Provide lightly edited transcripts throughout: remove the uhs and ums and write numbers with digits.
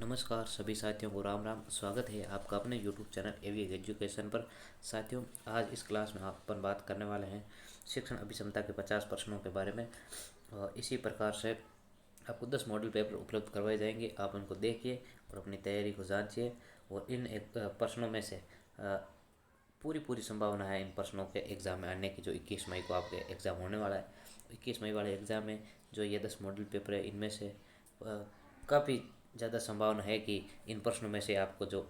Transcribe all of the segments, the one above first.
नमस्कार सभी साथियों को राम राम। स्वागत है आपका अपने यूट्यूब चैनल एवीएक एजुकेशन पर। साथियों, आज इस क्लास में अपन बात करने वाले हैं शिक्षण अभिक्षमता के 50 प्रश्नों के बारे में। इसी प्रकार से आपको 10 मॉडल पेपर उपलब्ध करवाए जाएंगे। आप उनको देखिए और अपनी तैयारी को जांचिए। और इन प्रश्नों में से पूरी पूरी संभावना है इन प्रश्नों के एग्ज़ाम में आने की। जो 21 मई को आपके एग्ज़ाम होने वाला है, 21 मई वाले एग्ज़ाम में जो ये 10 मॉडल पेपर है, इनमें से काफ़ी ज़्यादा संभावना है कि इन प्रश्नों में से आपको जो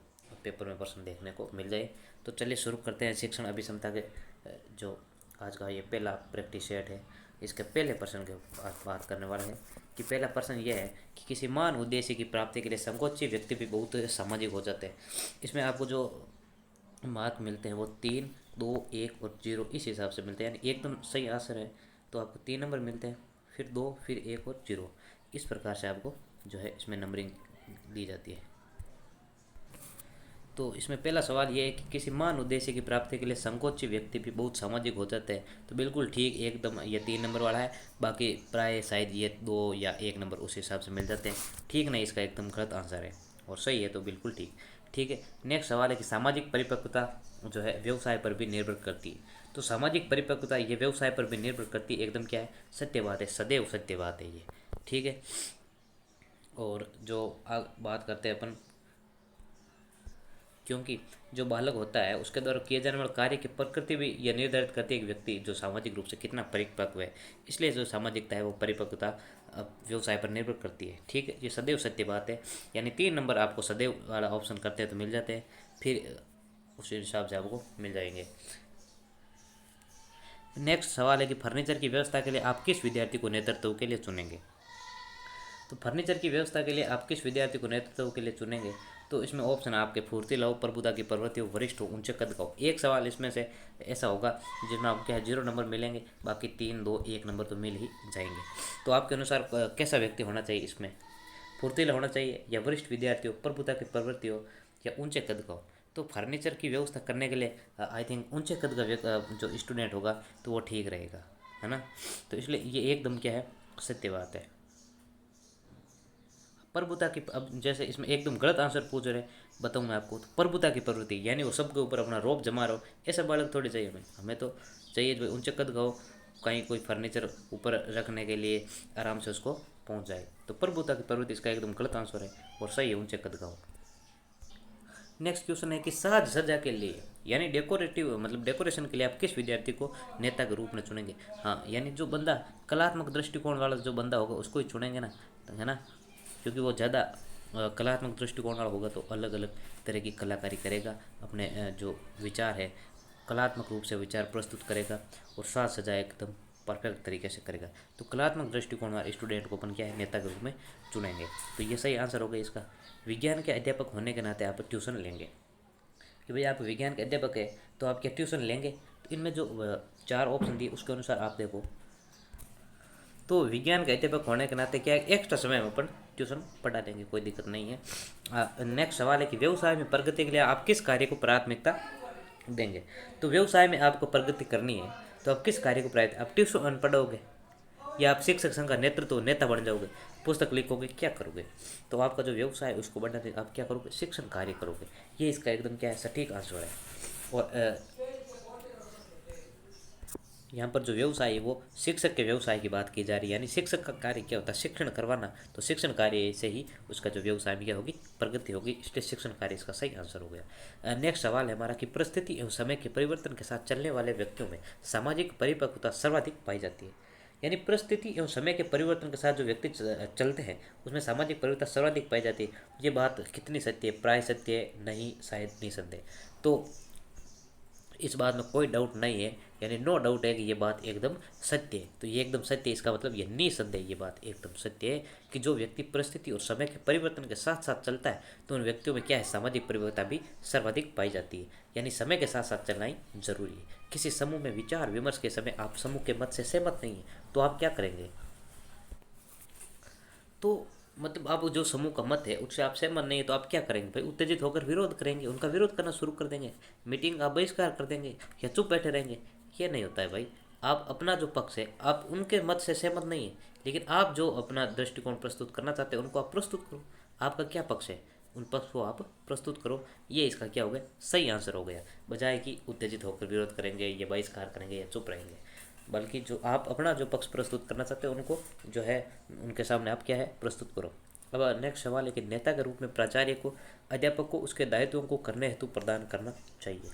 पेपर में प्रश्न देखने को मिल जाए। तो चलिए शुरू करते हैं शिक्षण अभिक्षमता के जो आज का ये पहला प्रैक्टिस सेट है, इसके पहले प्रश्न के बात करने वाले हैं। कि पहला प्रश्न यह है कि किसी महान उद्देश्य की प्राप्ति के लिए संकोची व्यक्ति भी बहुत सामाजिक हो जाते हैं। इसमें आपको जो मार्क मिलते हैं वो 3, 2, 1 और 0 इस हिसाब से मिलते हैं। यानी एकदम सही आंसर है तो आपको 3 नंबर मिलते हैं, फिर 2, फिर 1 और 0। इस प्रकार से आपको जो है इसमें नंबरिंग दी जाती है। तो इसमें पहला सवाल ये है कि किसी महान उद्देश्य की प्राप्ति के लिए संकोची व्यक्ति भी बहुत सामाजिक हो जाते हैं। तो बिल्कुल ठीक, एकदम ये 3 नंबर वाला है। बाकी प्राय शायद ये 2 या 1 नंबर उस हिसाब से मिल जाते हैं। ठीक नहीं, इसका एकदम गलत आंसर है और सही है तो बिल्कुल ठीक। ठीक है, नेक्स्ट सवाल है कि सामाजिक परिपक्वता जो है व्यवसाय पर भी निर्भर करती है। तो सामाजिक परिपक्वता ये व्यवसाय पर भी निर्भर करती है, एकदम क्या है, सत्य बात है, सदैव सत्य बात है ये। ठीक है, और जो बात करते हैं अपन, क्योंकि जो बालक होता है उसके द्वारा किए जाने वाले कार्य की प्रकृति भी यह निर्धारित करती है कि व्यक्ति जो सामाजिक रूप से कितना परिपक्व है। इसलिए जो सामाजिकता है वो परिपक्वता व्यवसाय पर निर्भर करती है। ठीक है, ये सदैव सत्य बात है। यानी 3 नंबर आपको सदैव वाला ऑप्शन करते हैं तो मिल जाते हैं, फिर उस हिसाब से आपको मिल जाएंगे। नेक्स्ट सवाल है कि फर्नीचर की व्यवस्था के लिए आप किस विद्यार्थी को नेतृत्व के लिए चुनेंगे। तो फर्नीचर की व्यवस्था के लिए आप किस विद्यार्थी को नेतृत्व के लिए चुनेंगे। तो इसमें ऑप्शन आपके फुर्तीला हो, प्रभुता की प्रवृत्ति हो, वरिष्ठ हो, ऊंचे कद का हो। एक सवाल इसमें से ऐसा होगा जिसमें आपको क्या है 0 नंबर मिलेंगे, बाकी 3, 2, 1 नंबर तो मिल ही जाएंगे। तो आपके अनुसार कैसा व्यक्ति होना चाहिए इसमें, फुर्तीला होना चाहिए या वरिष्ठ विद्यार्थी हो, प्रभुता की प्रवृत्ति हो या ऊंचे कद का हो। तो फर्नीचर की व्यवस्था करने के लिए आई थिंक ऊंचे कद का जो स्टूडेंट होगा तो वो ठीक रहेगा, है ना। तो इसलिए ये एकदम क्या है, सत्य बात है। प्रभुता की, अब जैसे इसमें एकदम गलत आंसर पूछ रहे, बताऊँ मैं आपको। तो प्रभुता की प्रवृत्ति यानी वो सबके ऊपर अपना रोब जमा रहो, ऐसा बालक थोड़ी चाहिए हमें तो चाहिए जो ऊंचे कद का हो, कहीं कोई फर्नीचर ऊपर रखने के लिए आराम से उसको पहुंच जाए। तो प्रभुता की प्रवृत्ति इसका एकदम गलत आंसर है और सही है, ऊंचे कद का हो। नेक्स्ट क्वेश्चन है कि साज सज्जा के लिए यानी डेकोरेटिव मतलब डेकोरेशन के लिए आप किस विद्यार्थी को नेता के रूप में चुनेंगे। हाँ, यानी जो बंदा कलात्मक दृष्टिकोण वाला जो बंदा होगा उसको ही चुनेंगे ना, तो है ना, क्योंकि वो ज़्यादा कलात्मक दृष्टिकोण वाला होगा तो अलग अलग तरह की कलाकारी करेगा, अपने जो विचार है कलात्मक रूप से विचार प्रस्तुत करेगा और साज सज्जा एकदम परफेक्ट तरीके से करेगा। तो कलात्मक दृष्टिकोण वाले स्टूडेंट को अपन क्या है, नेता के रूप में चुनेंगे। तो ये सही आंसर होगा इसका। विज्ञान के अध्यापक होने के नाते आप ट्यूशन लेंगे कि भाई आप विज्ञान के अध्यापक है तो आप क्या ट्यूशन लेंगे। तो इनमें जो 4 ऑप्शन दिए उसके अनुसार आप देखो, तो विज्ञान के अध्यापक होने के नाते क्या एक्स्ट्रा समय में अपन ट्यूशन पढ़ा देंगे, कोई दिक्कत नहीं है। नेक्स्ट सवाल है कि व्यवसाय में प्रगति के लिए आप किस कार्य को प्राथमिकता देंगे। तो व्यवसाय में आपको प्रगति करनी है तो आप किस कार्य को प्राथमिकता, आप ट्यूशन पढ़ोगे या आप शिक्षक संघ का नेतृत्व नेता बन जाओगे, पुस्तक लिखोगे, क्या करोगे। तो आपका जो व्यवसाय है उसको बढ़ाने आप क्या करोगे, शिक्षण कार्य करोगे। ये इसका एकदम क्या है, सटीक आंसर है। और यहाँ पर जो व्यवसाय है वो शिक्षक के व्यवसाय की बात की जा रही है, यानी शिक्षक का कार्य क्या होता है, शिक्षण करवाना। तो शिक्षण कार्य से ही उसका जो व्यवसाय में क्या होगी, प्रगति होगी, इसलिए शिक्षण कार्य इसका सही आंसर हो गया। नेक्स्ट सवाल है हमारा कि परिस्थिति एवं समय के परिवर्तन के साथ चलने वाले व्यक्तियों में सामाजिक परिपक्वता सर्वाधिक पाई जाती है। यानी परिस्थिति एवं समय के परिवर्तन के साथ जो व्यक्ति चलते हैं उसमें सामाजिक परिवर्तन सर्वाधिक पाई जाती है। ये बात कितनी सत्य है, प्राय सत्य है, नहीं शायद नहीं सत्य। तो इस बात में कोई डाउट नहीं है, यानी नो डाउट है कि ये बात एकदम सत्य है। तो ये एकदम सत्य है, इसका मतलब ये निसंदेह ये बात एकदम सत्य है कि जो व्यक्ति परिस्थिति और समय के परिवर्तन के साथ साथ चलता है तो उन व्यक्तियों में क्या है, सामाजिक परिवर्तन भी सर्वाधिक पाई जाती है। यानी समय के साथ साथ चलना ही जरूरी है। किसी समूह में विचार विमर्श के समय आप समूह के मत से सहमत नहीं है तो आप क्या करेंगे। तो मतलब आप जो समूह का मत है उससे आप सहमत नहीं है तो आप क्या करेंगे भाई, उत्तेजित होकर विरोध करेंगे, उनका विरोध करना शुरू कर देंगे, मीटिंग का बहिष्कार कर देंगे या चुप बैठे रहेंगे। ये नहीं होता है भाई। आप अपना जो पक्ष है आप उनके मत से सहमत नहीं है, लेकिन आप जो अपना दृष्टिकोण प्रस्तुत करना चाहते हैं उनको आप प्रस्तुत करो। आपका क्या पक्ष है, उन पक्ष को आप प्रस्तुत करो। ये इसका क्या हो गया, सही आंसर हो गया, बजाय कि उत्तेजित होकर विरोध करेंगे या बहिष्कार करेंगे या चुप रहेंगे। बल्कि जो आप अपना जो पक्ष प्रस्तुत करना चाहते हो उनको जो है उनके सामने आप क्या है प्रस्तुत करो। अब नेक्स्ट सवाल है कि नेता के रूप में प्राचार्य को अध्यापक को उसके दायित्वों को करने हेतु प्रदान करना चाहिए।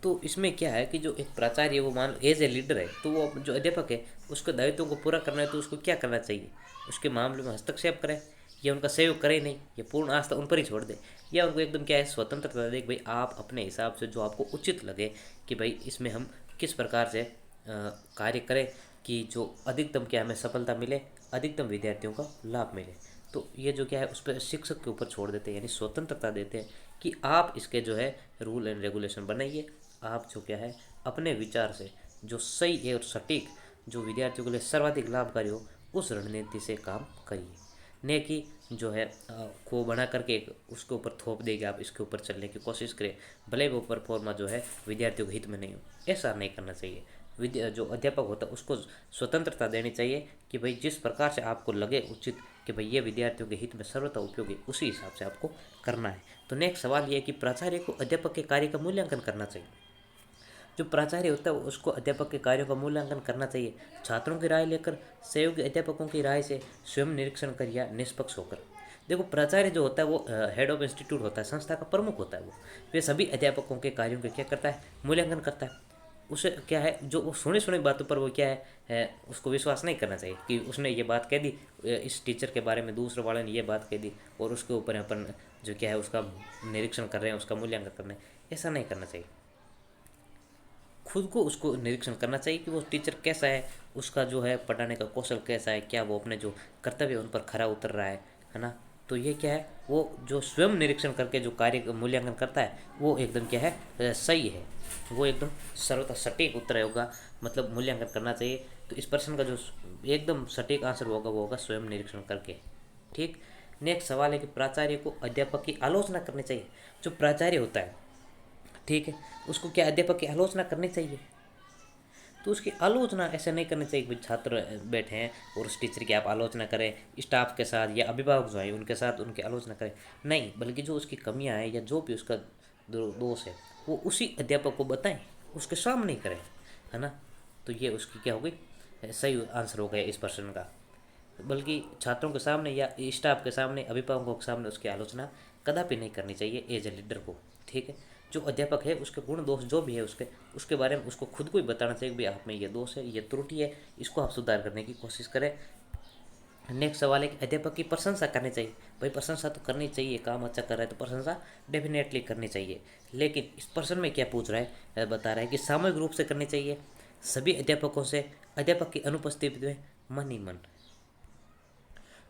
तो इसमें क्या है कि जो एक प्राचार्य है वो मान लो एज ए लीडर है, तो वो जो अध्यापक है उसके दायित्वों को पूरा करना है तो उसको क्या करना चाहिए, उसके मामले में हस्तक्षेप करें या उनका सहयोग करे नहीं, या पूर्ण आस्था उन पर ही छोड़ दे, या उनको एकदम क्या है स्वतंत्रता दे कि भाई आप अपने हिसाब से जो आपको उचित लगे कि भाई इसमें हम किस प्रकार से कार्य करें कि जो अधिकतम क्या हमें सफलता मिले, अधिकतम विद्यार्थियों का लाभ मिले। तो ये जो क्या है उस पर शिक्षक के ऊपर छोड़ देते हैं, यानी स्वतंत्रता देते हैं कि आप इसके जो है रूल एंड रेगुलेशन बनाइए, आप जो क्या है अपने विचार से जो सही है और सटीक जो विद्यार्थियों के लिए सर्वाधिक लाभकारी हो उस रणनीति से काम करिए, ने कि जो है को बना करके उसके ऊपर थोप देगी आप इसके ऊपर चलने की कोशिश करें, भले वो परफॉर्मा जो है विद्यार्थियों के हित में नहीं हो। ऐसा नहीं करना चाहिए। जो अध्यापक होता है उसको स्वतंत्रता देनी चाहिए कि भाई जिस प्रकार से आपको लगे उचित कि भाई ये विद्यार्थियों के हित में सर्वथा उपयोगी, उसी हिसाब से आपको करना है। तो नेक्स्ट सवाल ये है कि प्राचार्य को अध्यापक के कार्य का मूल्यांकन करना चाहिए। जो प्राचार्य होता है उसको अध्यापक के कार्यों का मूल्यांकन करना चाहिए, छात्रों की राय लेकर, सहयोगी अध्यापकों की राय से, स्वयं निरीक्षण कर या निष्पक्ष होकर। देखो प्राचार्य जो होता है वो हेड ऑफ इंस्टीट्यूट होता है, संस्था का प्रमुख होता है। वो वे सभी अध्यापकों के कार्यों के क्या करता है, मूल्यांकन करता है। उसे क्या है जो वो सुनी सुनी बातों पर वो क्या है उसको विश्वास नहीं करना चाहिए कि उसने ये बात कह दी, इस टीचर के बारे में दूसरे वाले ने ये बात कह दी और उसके ऊपर अपन जो क्या है उसका निरीक्षण कर रहे हैं, उसका मूल्यांकन कर रहे हैं। ऐसा नहीं करना चाहिए। खुद को उसको निरीक्षण करना चाहिए कि वो टीचर कैसा है, उसका जो है पढ़ाने का कौशल कैसा है, क्या वो अपने जो कर्तव्य उन पर खरा उतर रहा है ना। तो ये क्या है वो जो स्वयं निरीक्षण करके जो कार्य का मूल्यांकन करता है वो एकदम क्या है सही है, वो एकदम सर्वथा सटीक उत्तर होगा, मतलब मूल्यांकन करना चाहिए। तो इस प्रश्न का जो एकदम सटीक आंसर होगा वो होगा स्वयं निरीक्षण करके। ठीक। नेक्स्ट सवाल है कि प्राचार्य को अध्यापक की आलोचना करनी चाहिए। जो प्राचार्य होता है, ठीक है, उसको क्या अध्यापक की आलोचना करनी चाहिए। तो उसकी आलोचना ऐसे नहीं करनी चाहिए कि छात्र बैठे हैं और उस टीचर की आप आलोचना करें, स्टाफ के साथ या अभिभावक जो है उनके साथ उनकी आलोचना करें, नहीं, बल्कि जो उसकी कमियां हैं या जो भी उसका दोष है वो उसी अध्यापक को बताएं, उसके सामने करें, है ना। तो ये उसकी क्या हो गई, सही आंसर हो गया इस प्रश्न का। बल्कि छात्रों के सामने या स्टाफ के सामने, अभिभावकों के सामने उसकी आलोचना कदापि नहीं करनी चाहिए एज ए लीडर को। ठीक है। जो अध्यापक है उसके गुण दोष जो भी है उसके बारे में उसको खुद को ही बताना चाहिए कि भाई आप में ये दोष है, ये त्रुटि है, इसको आप सुधार करने की कोशिश करें। नेक्स्ट सवाल है कि अध्यापक की प्रशंसा करनी चाहिए। भाई प्रशंसा तो करनी चाहिए, काम अच्छा कर रहा है तो प्रशंसा डेफिनेटली करनी चाहिए। लेकिन इस प्रश्न में क्या पूछ रहा है, बता रहा है कि सामूहिक रूप से करनी चाहिए, सभी अध्यापकों से, अध्यापक की अनुपस्थिति में, मन ही मन।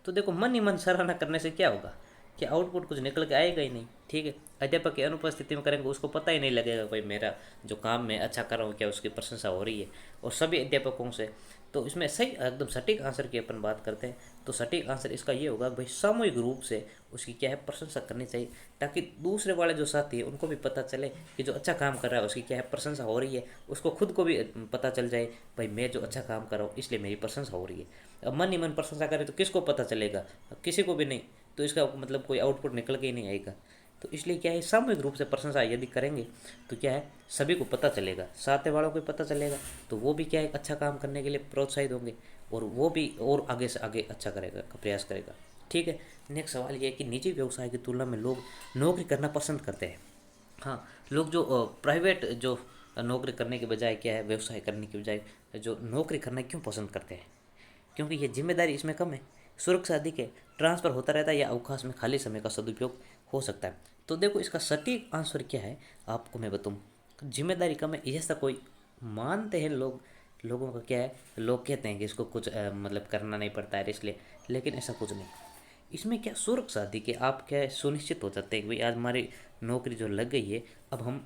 तो देखो मन ही मन सराहना करने से क्या होगा कि आउटपुट कुछ निकल के आएगा ही नहीं। ठीक है। अध्यापक की अनुपस्थिति में करेंगे उसको पता ही नहीं लगेगा भाई मेरा जो काम मैं अच्छा कर रहा हूँ क्या उसकी प्रशंसा हो रही है। और सभी अध्यापकों से, तो इसमें सही एकदम सटीक आंसर की अपन बात करते हैं तो सटीक आंसर इसका ये होगा भाई सामूहिक रूप से उसकी क्या है प्रशंसा करनी चाहिए, ताकि दूसरे वाले जो साथी है उनको भी पता चले कि जो अच्छा काम कर रहा है उसकी क्या है प्रशंसा हो रही है, उसको खुद को भी पता चल जाए भाई मैं जो अच्छा काम कर रहा हूँ इसलिए मेरी प्रशंसा हो रही है। अब मन ही मन प्रशंसा करे तो किसको पता चलेगा, किसी को भी नहीं, तो इसका मतलब कोई आउटपुट निकल के ही नहीं आएगा। तो इसलिए क्या है सामूहिक रूप से प्रशंसा यदि करेंगे तो क्या है सभी को पता चलेगा, साथ वालों को पता चलेगा, तो वो भी क्या है अच्छा काम करने के लिए प्रोत्साहित होंगे और वो भी और आगे से आगे अच्छा करेगा प्रयास करेगा। ठीक है। नेक्स्ट सवाल ये है कि निजी व्यवसाय की तुलना में लोग नौकरी करना पसंद करते हैं। हाँ, लोग जो प्राइवेट जो नौकरी करने के बजाय क्या है व्यवसाय करने के बजाय जो नौकरी करना क्यों पसंद करते हैं, क्योंकि ये जिम्मेदारी इसमें कम है, सुरक्षा अधिक है, ट्रांसफ़र होता रहता है या अवकाश में खाली समय का सदुपयोग हो सकता है। तो देखो इसका सटीक आंसर क्या है आपको मैं बताऊँ, जिम्मेदारी कम है ऐसा कोई मानते हैं लोग, लोगों का क्या है लोग कहते हैं कि इसको कुछ मतलब करना नहीं पड़ता है इसलिए, लेकिन ऐसा कुछ नहीं। इसमें क्या सुरक्षा अधिक है, आप क्या है सुनिश्चित हो जाते हैं कि भाई आज हमारी नौकरी जो लग गई है, अब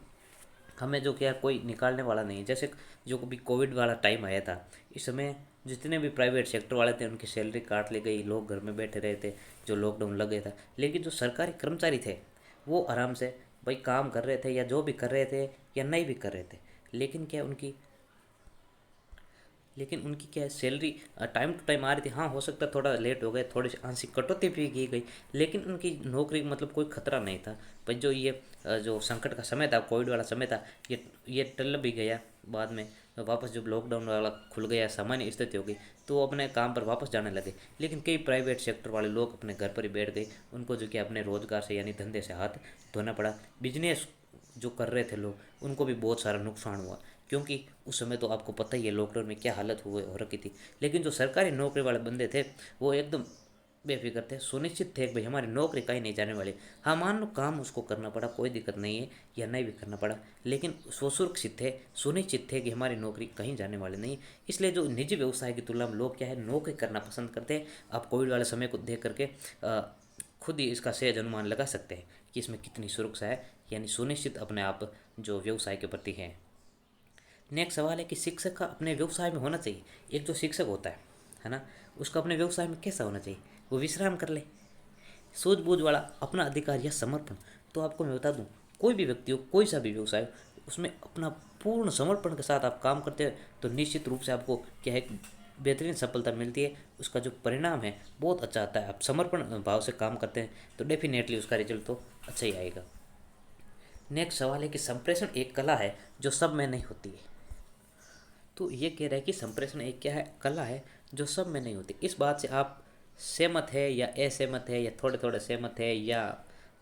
हमें जो क्या कोई निकालने वाला नहीं है। जैसे जो कभी कोविड वाला टाइम आया था, इस समय जितने भी प्राइवेट सेक्टर वाले थे उनकी सैलरी काट ली गई, लोग घर में बैठे रहे थे जो लॉकडाउन लग गया था। लेकिन जो सरकारी कर्मचारी थे वो आराम से भाई काम कर रहे थे या जो भी कर रहे थे या नहीं भी कर रहे थे, लेकिन क्या उनकी लेकिन उनकी क्या है, सैलरी टाइम टू टाइम आ रही थी। हाँ, हो सकता है थोड़ा लेट हो गए, थोड़ी सी आंशिक कटौती भी की गई, लेकिन उनकी नौकरी मतलब कोई खतरा नहीं था। पर जो ये जो संकट का समय था, कोविड वाला समय था, ये टल भी गया बाद में। वापस जब लॉकडाउन वाला खुल गया, सामान्य स्थिति हो गई, तो वो अपने काम पर वापस जाने लगे। लेकिन कई प्राइवेट सेक्टर वाले लोग अपने घर पर ही बैठ गए, उनको जो कि अपने रोजगार से यानी धंधे से हाथ धोना पड़ा। बिजनेस जो कर रहे थे लोग, उनको भी बहुत सारा नुकसान हुआ, क्योंकि उस समय तो आपको पता ही है लॉकडाउन में क्या हालत हुए हो रखी थी। लेकिन जो सरकारी नौकरी वाले बंदे थे, वो एकदम बेफिक्र थे, सुनिश्चित थे कि भाई हमारी नौकरी कहीं नहीं जाने वाली। हाँ, मान लो काम उसको करना पड़ा, कोई दिक्कत नहीं है, या नहीं भी करना पड़ा, लेकिन वो सुरक्षित थे, सुनिश्चित थे कि हमारी नौकरी कहीं जाने वाली नहीं। इसलिए जो निजी व्यवसाय की तुलना में लोग क्या है, नौकरी करना पसंद करते हैं। आप कोविड वाले समय को देख करके खुद ही इसका सहज अनुमान लगा सकते हैं कि इसमें कितनी सुरक्षा है, यानी सुनिश्चित अपने आप जो व्यवसाय के प्रति हैं। नेक्स्ट सवाल है कि शिक्षक का अपने व्यवसाय में होना चाहिए। एक जो शिक्षक होता है ना, उसका अपने व्यवसाय में कैसा होना चाहिए? वो विश्राम कर ले, सूझबूझ वाला, अपना अधिकार या समर्पण। तो आपको मैं बता दूं, कोई भी व्यक्ति हो, कोई सा भी व्यवसाय हो, उसमें अपना पूर्ण समर्पण के साथ आप काम करते हैं तो निश्चित रूप से आपको क्या है, बेहतरीन सफलता मिलती है। उसका जो परिणाम है बहुत अच्छा आता है। आप समर्पण भाव से काम करते हैं तो डेफिनेटली उसका रिजल्ट तो अच्छा ही आएगा। नेक्स्ट सवाल है कि संप्रेषण एक कला है जो सब में नहीं होती है। तो ये कह रहा है कि संप्रेषण एक क्या है, कला है जो सब में नहीं होती। इस बात से आप सहमत है या असहमत है, या थोड़े थोड़े सहमत है, या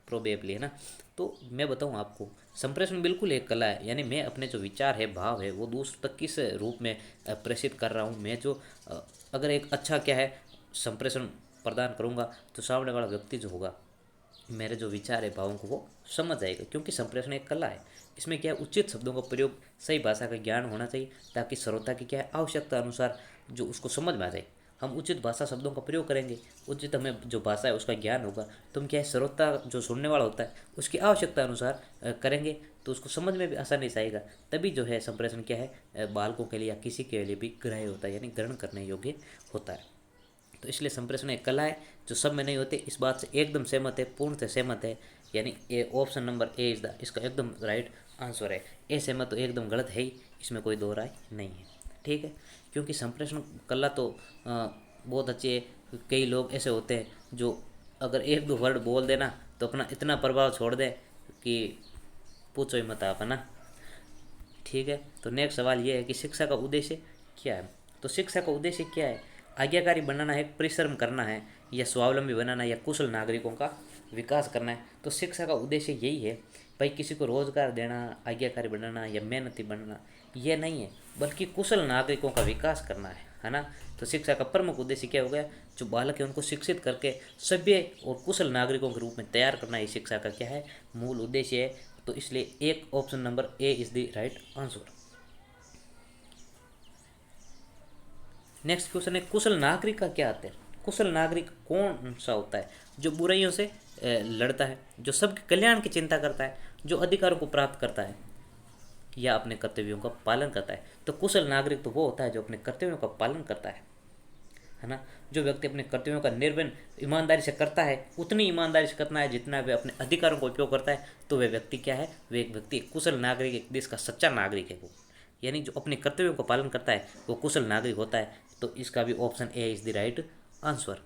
प्रोबेबली, है ना? तो मैं बताऊं आपको, संप्रेषण बिल्कुल एक कला है। यानी मैं अपने जो विचार है, भाव है, वो दूसरों तक किस रूप में प्रेषित कर रहा हूँ। मैं जो अगर एक अच्छा क्या है संप्रेषण प्रदान करूँगा, तो सामने वाला व्यक्ति जो होगा, मेरे जो विचार है, भावों को वो समझ आएगा। क्योंकि संप्रेषण एक कला है। इसमें क्या है, उचित शब्दों का प्रयोग, सही भाषा का ज्ञान होना चाहिए, ताकि श्रोता की क्या है, आवश्यकता अनुसार जो उसको समझ में आ जाए। हम उचित भाषा शब्दों का प्रयोग करेंगे, उचित हमें जो भाषा है उसका ज्ञान होगा, तो हम क्या है, श्रोता जो सुनने वाला होता है उसकी आवश्यकता अनुसार करेंगे, तो उसको समझ में भी आसानी से आएगा। तभी जो है संप्रेषण क्या है, बालकों के लिए या किसी के लिए भी ग्राह्य होता है, यानी ग्रहण करने योग्य होता है। तो इसलिए संप्रेषण एक कला है जो सब में नहीं होती। इस बात से एकदम सहमत है, पूर्ण से सहमत है। यानी A, option number A is the इसका एकदम राइट आंसर है। ए सहमत तो एकदम गलत है ही, इसमें कोई दो राय नहीं है। ठीक है, क्योंकि संप्रेषण कला तो बहुत अच्छी है। कई लोग ऐसे होते हैं जो अगर एक दो वर्ड बोल देना तो अपना इतना प्रभाव छोड़ दे कि पूछो ही मत आप, है ना? ठीक है, तो नेक्स्ट सवाल ये है कि शिक्षा का उद्देश्य क्या है? तो शिक्षा का उद्देश्य क्या है? आज्ञाकारी बनाना है, परिश्रम करना है, या स्वावलंबी बनाना है, या कुशल नागरिकों का विकास करना है? तो शिक्षा का उद्देश्य यही है भाई, किसी को रोजगार देना, आज्ञाकारी बनाना या मेहनती बनना, ये नहीं है, बल्कि कुशल नागरिकों का विकास करना है ना? तो शिक्षा का प्रमुख उद्देश्य क्या हो गया? जो बालक है उनको शिक्षित करके सभ्य और कुशल नागरिकों के रूप में तैयार करना ही शिक्षा का क्या है, मूल उद्देश्य है। तो इसलिए एक option number A is the right answer. Next question है, कुशल नागरिक का क्या अर्थ है? कुशल नागरिक कौन सा होता है? जो बुराइयों से लड़ता है, जो सबके कल्याण की चिंता करता है, जो अधिकारों को प्राप्त करता है, या अपने कर्तव्यों का पालन करता है। तो कुशल नागरिक तो वो होता है जो अपने कर्तव्यों का पालन करता है ना? जो व्यक्ति अपने कर्तव्यों का निर्वहन ईमानदारी से करता है, उतनी ईमानदारी से करना है जितना वे अपने अधिकारों का उपयोग करता है, तो वह व्यक्ति क्या है? वे एक व्यक्ति कुशल नागरिक, एक देश का सच्चा नागरिक है वो। यानी जो अपने कर्तव्यों का पालन करता है वो कुशल नागरिक होता है। तो इसका भी option A is the right answer.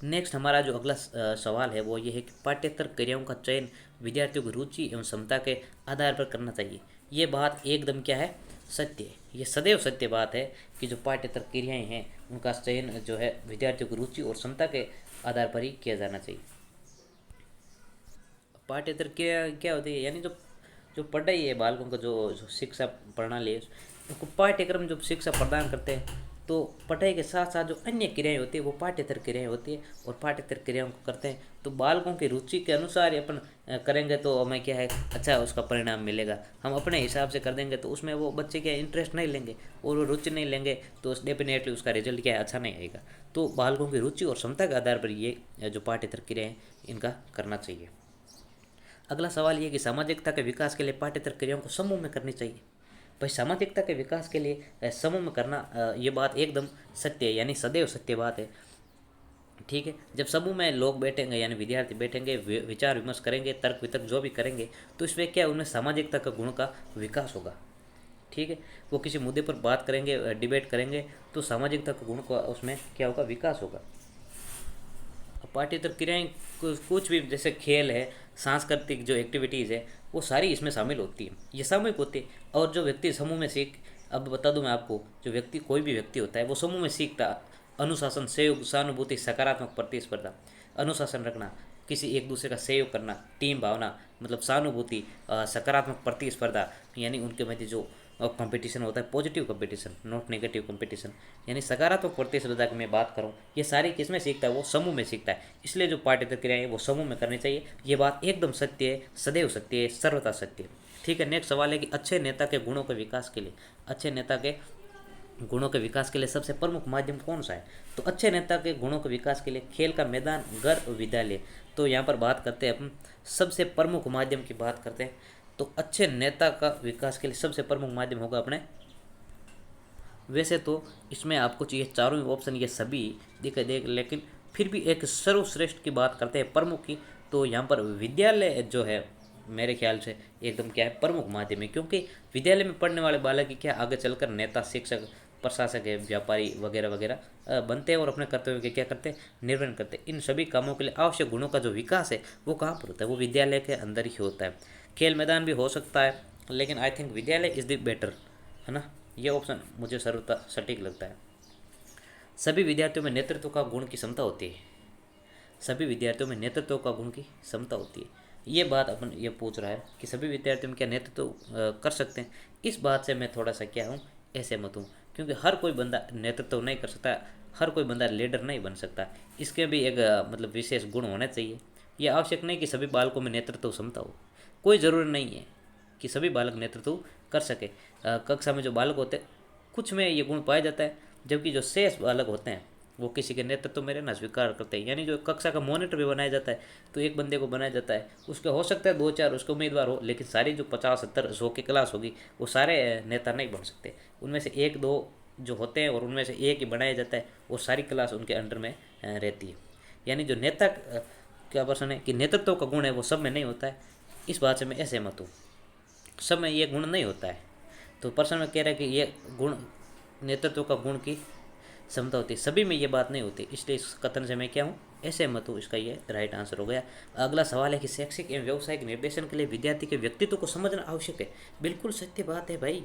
Next हमारा जो अगला सवाल है वो ये है कि पाठ्येतर क्रियाओं का चयन विद्यार्थियों की रुचि एवं क्षमता के आधार पर करना चाहिए। ये बात एकदम क्या है, सत्य है। ये सदैव सत्य बात है कि जो पाठ्येतर क्रियाएं हैं उनका चयन जो है विद्यार्थियों की रुचि और क्षमता के आधार पर ही किया जाना चाहिए। पाठ्येतर क्रिया क्या होती है? यानी जो जो पढ़ाई है, बालकों को जो शिक्षा प्रणाली है, उनको पाठ्यक्रम जो शिक्षा प्रदान करते हैं, तो पढ़ाई के साथ साथ जो अन्य क्रियाएं होती है वो पाठ्येतर क्रियाएं होती है, और पाठ्येतर क्रियाओं को करते हैं तो बालकों की रुचि के अनुसार ही अपन करेंगे तो हमें क्या है, अच्छा उसका परिणाम मिलेगा। हम अपने हिसाब से कर देंगे तो उसमें वो बच्चे क्या इंटरेस्ट नहीं लेंगे और वो रुचि नहीं लेंगे, तो डेफिनेटली उसका रिजल्ट क्या है, अच्छा नहीं आएगा। तो बालकों की रुचि और क्षमता के आधार पर ये जो पाठ्येतर क्रियाएं इनका करना चाहिए। अगला सवाल ये कि सामाजिकता के विकास के लिए पाठ्येतर क्रियाओं को समूह में करनी चाहिए। भाई सामाजिकता के विकास के लिए समूह में करना, ये बात एकदम सत्य है, यानी सदैव सत्य बात है। ठीक है, जब समूह में लोग बैठेंगे यानी विद्यार्थी बैठेंगे, विचार विमर्श करेंगे, तर्क वितर्क जो भी करेंगे, तो इसमें क्या है, उनमें सामाजिकता का गुण का विकास होगा। ठीक है, वो किसी मुद्दे पर बात करेंगे, डिबेट करेंगे, तो सामाजिकता का गुण का उसमें क्या होगा, विकास होगा। पाठ्येतर क्रियाएं कुछ भी, जैसे खेल है, सांस्कृतिक जो एक्टिविटीज़ है, वो सारी इसमें शामिल होती है, ये सामूहिक होती है। और जो व्यक्ति समूह में सीख, अब बता दूं मैं आपको, जो व्यक्ति, कोई भी व्यक्ति होता है वो समूह में सीखता, अनुशासन, सहयोग, सहानुभूति, सकारात्मक प्रतिस्पर्धा, अनुशासन रखना, किसी एक दूसरे का सहयोग करना, टीम भावना, मतलब सहानुभूति, सकारात्मक प्रतिस्पर्धा, यानी उनके मध्य जो कंपटीशन होता है, positive competition, not negative competition, यानी सकारात्मक प्रतिस्पर्धा की मैं बात करूं, ये सारी किस में सीखता है, वो समूह में सीखता है। इसलिए जो पाठ्येतर क्रियाएं वो समूह में करनी चाहिए। ये बात एकदम सत्य है, सदैव सत्य है, सर्वथा सत्य है। ठीक है, नेक्स्ट सवाल है कि अच्छे नेता के गुणों के विकास के लिए, अच्छे नेता के गुणों के विकास के लिए सबसे प्रमुख माध्यम कौन सा है? तो अच्छे नेता के गुणों के विकास के लिए खेल का मैदान, घर, विद्यालय। तो यहाँ पर बात करते हैं अपन सबसे प्रमुख माध्यम की बात करते हैं। तो अच्छे नेता का विकास के लिए सबसे प्रमुख माध्यम होगा अपने, वैसे तो इसमें आपको ये चारों ऑप्शन ये सभी दिखाई दे, लेकिन फिर भी एक सर्वश्रेष्ठ की बात करते हैं, प्रमुख की, तो यहाँ पर विद्यालय जो है मेरे ख्याल से एकदम क्या है, प्रमुख माध्यम है। क्योंकि विद्यालय में पढ़ने वाले बालक की क्या आगे चलकर नेता, शिक्षक, प्रशासक है, व्यापारी वगैरह वगैरह बनते हैं और अपने कर्तव्य के क्या करते हैं, निर्वहन करते हैं। इन सभी कामों के लिए आवश्यक गुणों का जो विकास है वो कहाँ पर होता है, वो विद्यालय के अंदर ही होता है। खेल मैदान भी हो सकता है, लेकिन आई थिंक विद्यालय इज़ द बेटर, है ना। ये ऑप्शन मुझे सर्वथा सटीक लगता है। सभी विद्यार्थियों में नेतृत्व का गुण की क्षमता होती है, सभी विद्यार्थियों में नेतृत्व का गुण की क्षमता होती है। ये बात अपन ये पूछ रहा है कि सभी विद्यार्थियों में क्या नेतृत्व कर सकते हैं। इस बात से मैं थोड़ा सा क्या हूँ, असहमत हूँ, क्योंकि हर कोई बंदा नेतृत्व नहीं कर सकता, हर कोई बंदा लीडर नहीं बन सकता। इसके भी एक मतलब विशेष गुण होना चाहिए। ये आवश्यक नहीं कि सभी बालकों में नेतृत्व क्षमता हो, कोई ज़रूरी नहीं है कि सभी बालक नेतृत्व कर सके। कक्षा में जो बालक होते हैं कुछ में ये गुण पाया जाता है, जबकि जो शेष बालक होते हैं वो किसी के नेतृत्व में रहना स्वीकार करते हैं। यानी जो कक्षा का मॉनिटर भी बनाया जाता है, तो एक बंदे को बनाया जाता है, उसके हो सकता है 2-4 उसके उम्मीदवार हो, लेकिन सारी जो 50-70-100 की क्लास होगी वो सारे नेता नहीं बन सकते। उनमें से 1-2 जो होते हैं और उनमें से एक ही बनाया जाता है, वो सारी क्लास उनके अंडर में रहती है। यानी जो नेता क्या पर्सन है कि नेतृत्व का गुण है वो सब में नहीं होता है। इस बात से मैं असहमत हूँ, सब में ये गुण नहीं होता है। तो पर्सन में कह रहा है कि ये गुण, नेतृत्व का गुण की क्षमता होती है, सभी में ये बात नहीं होती, इसलिए इस कथन से मैं क्या हूँ, असहमत हूँ। इसका ये राइट आंसर हो गया। अगला सवाल है कि शैक्षिक एवं व्यावसायिक निर्देशन के लिए विद्यार्थी के व्यक्तित्व को समझना आवश्यक है। बिल्कुल सत्य बात है भाई,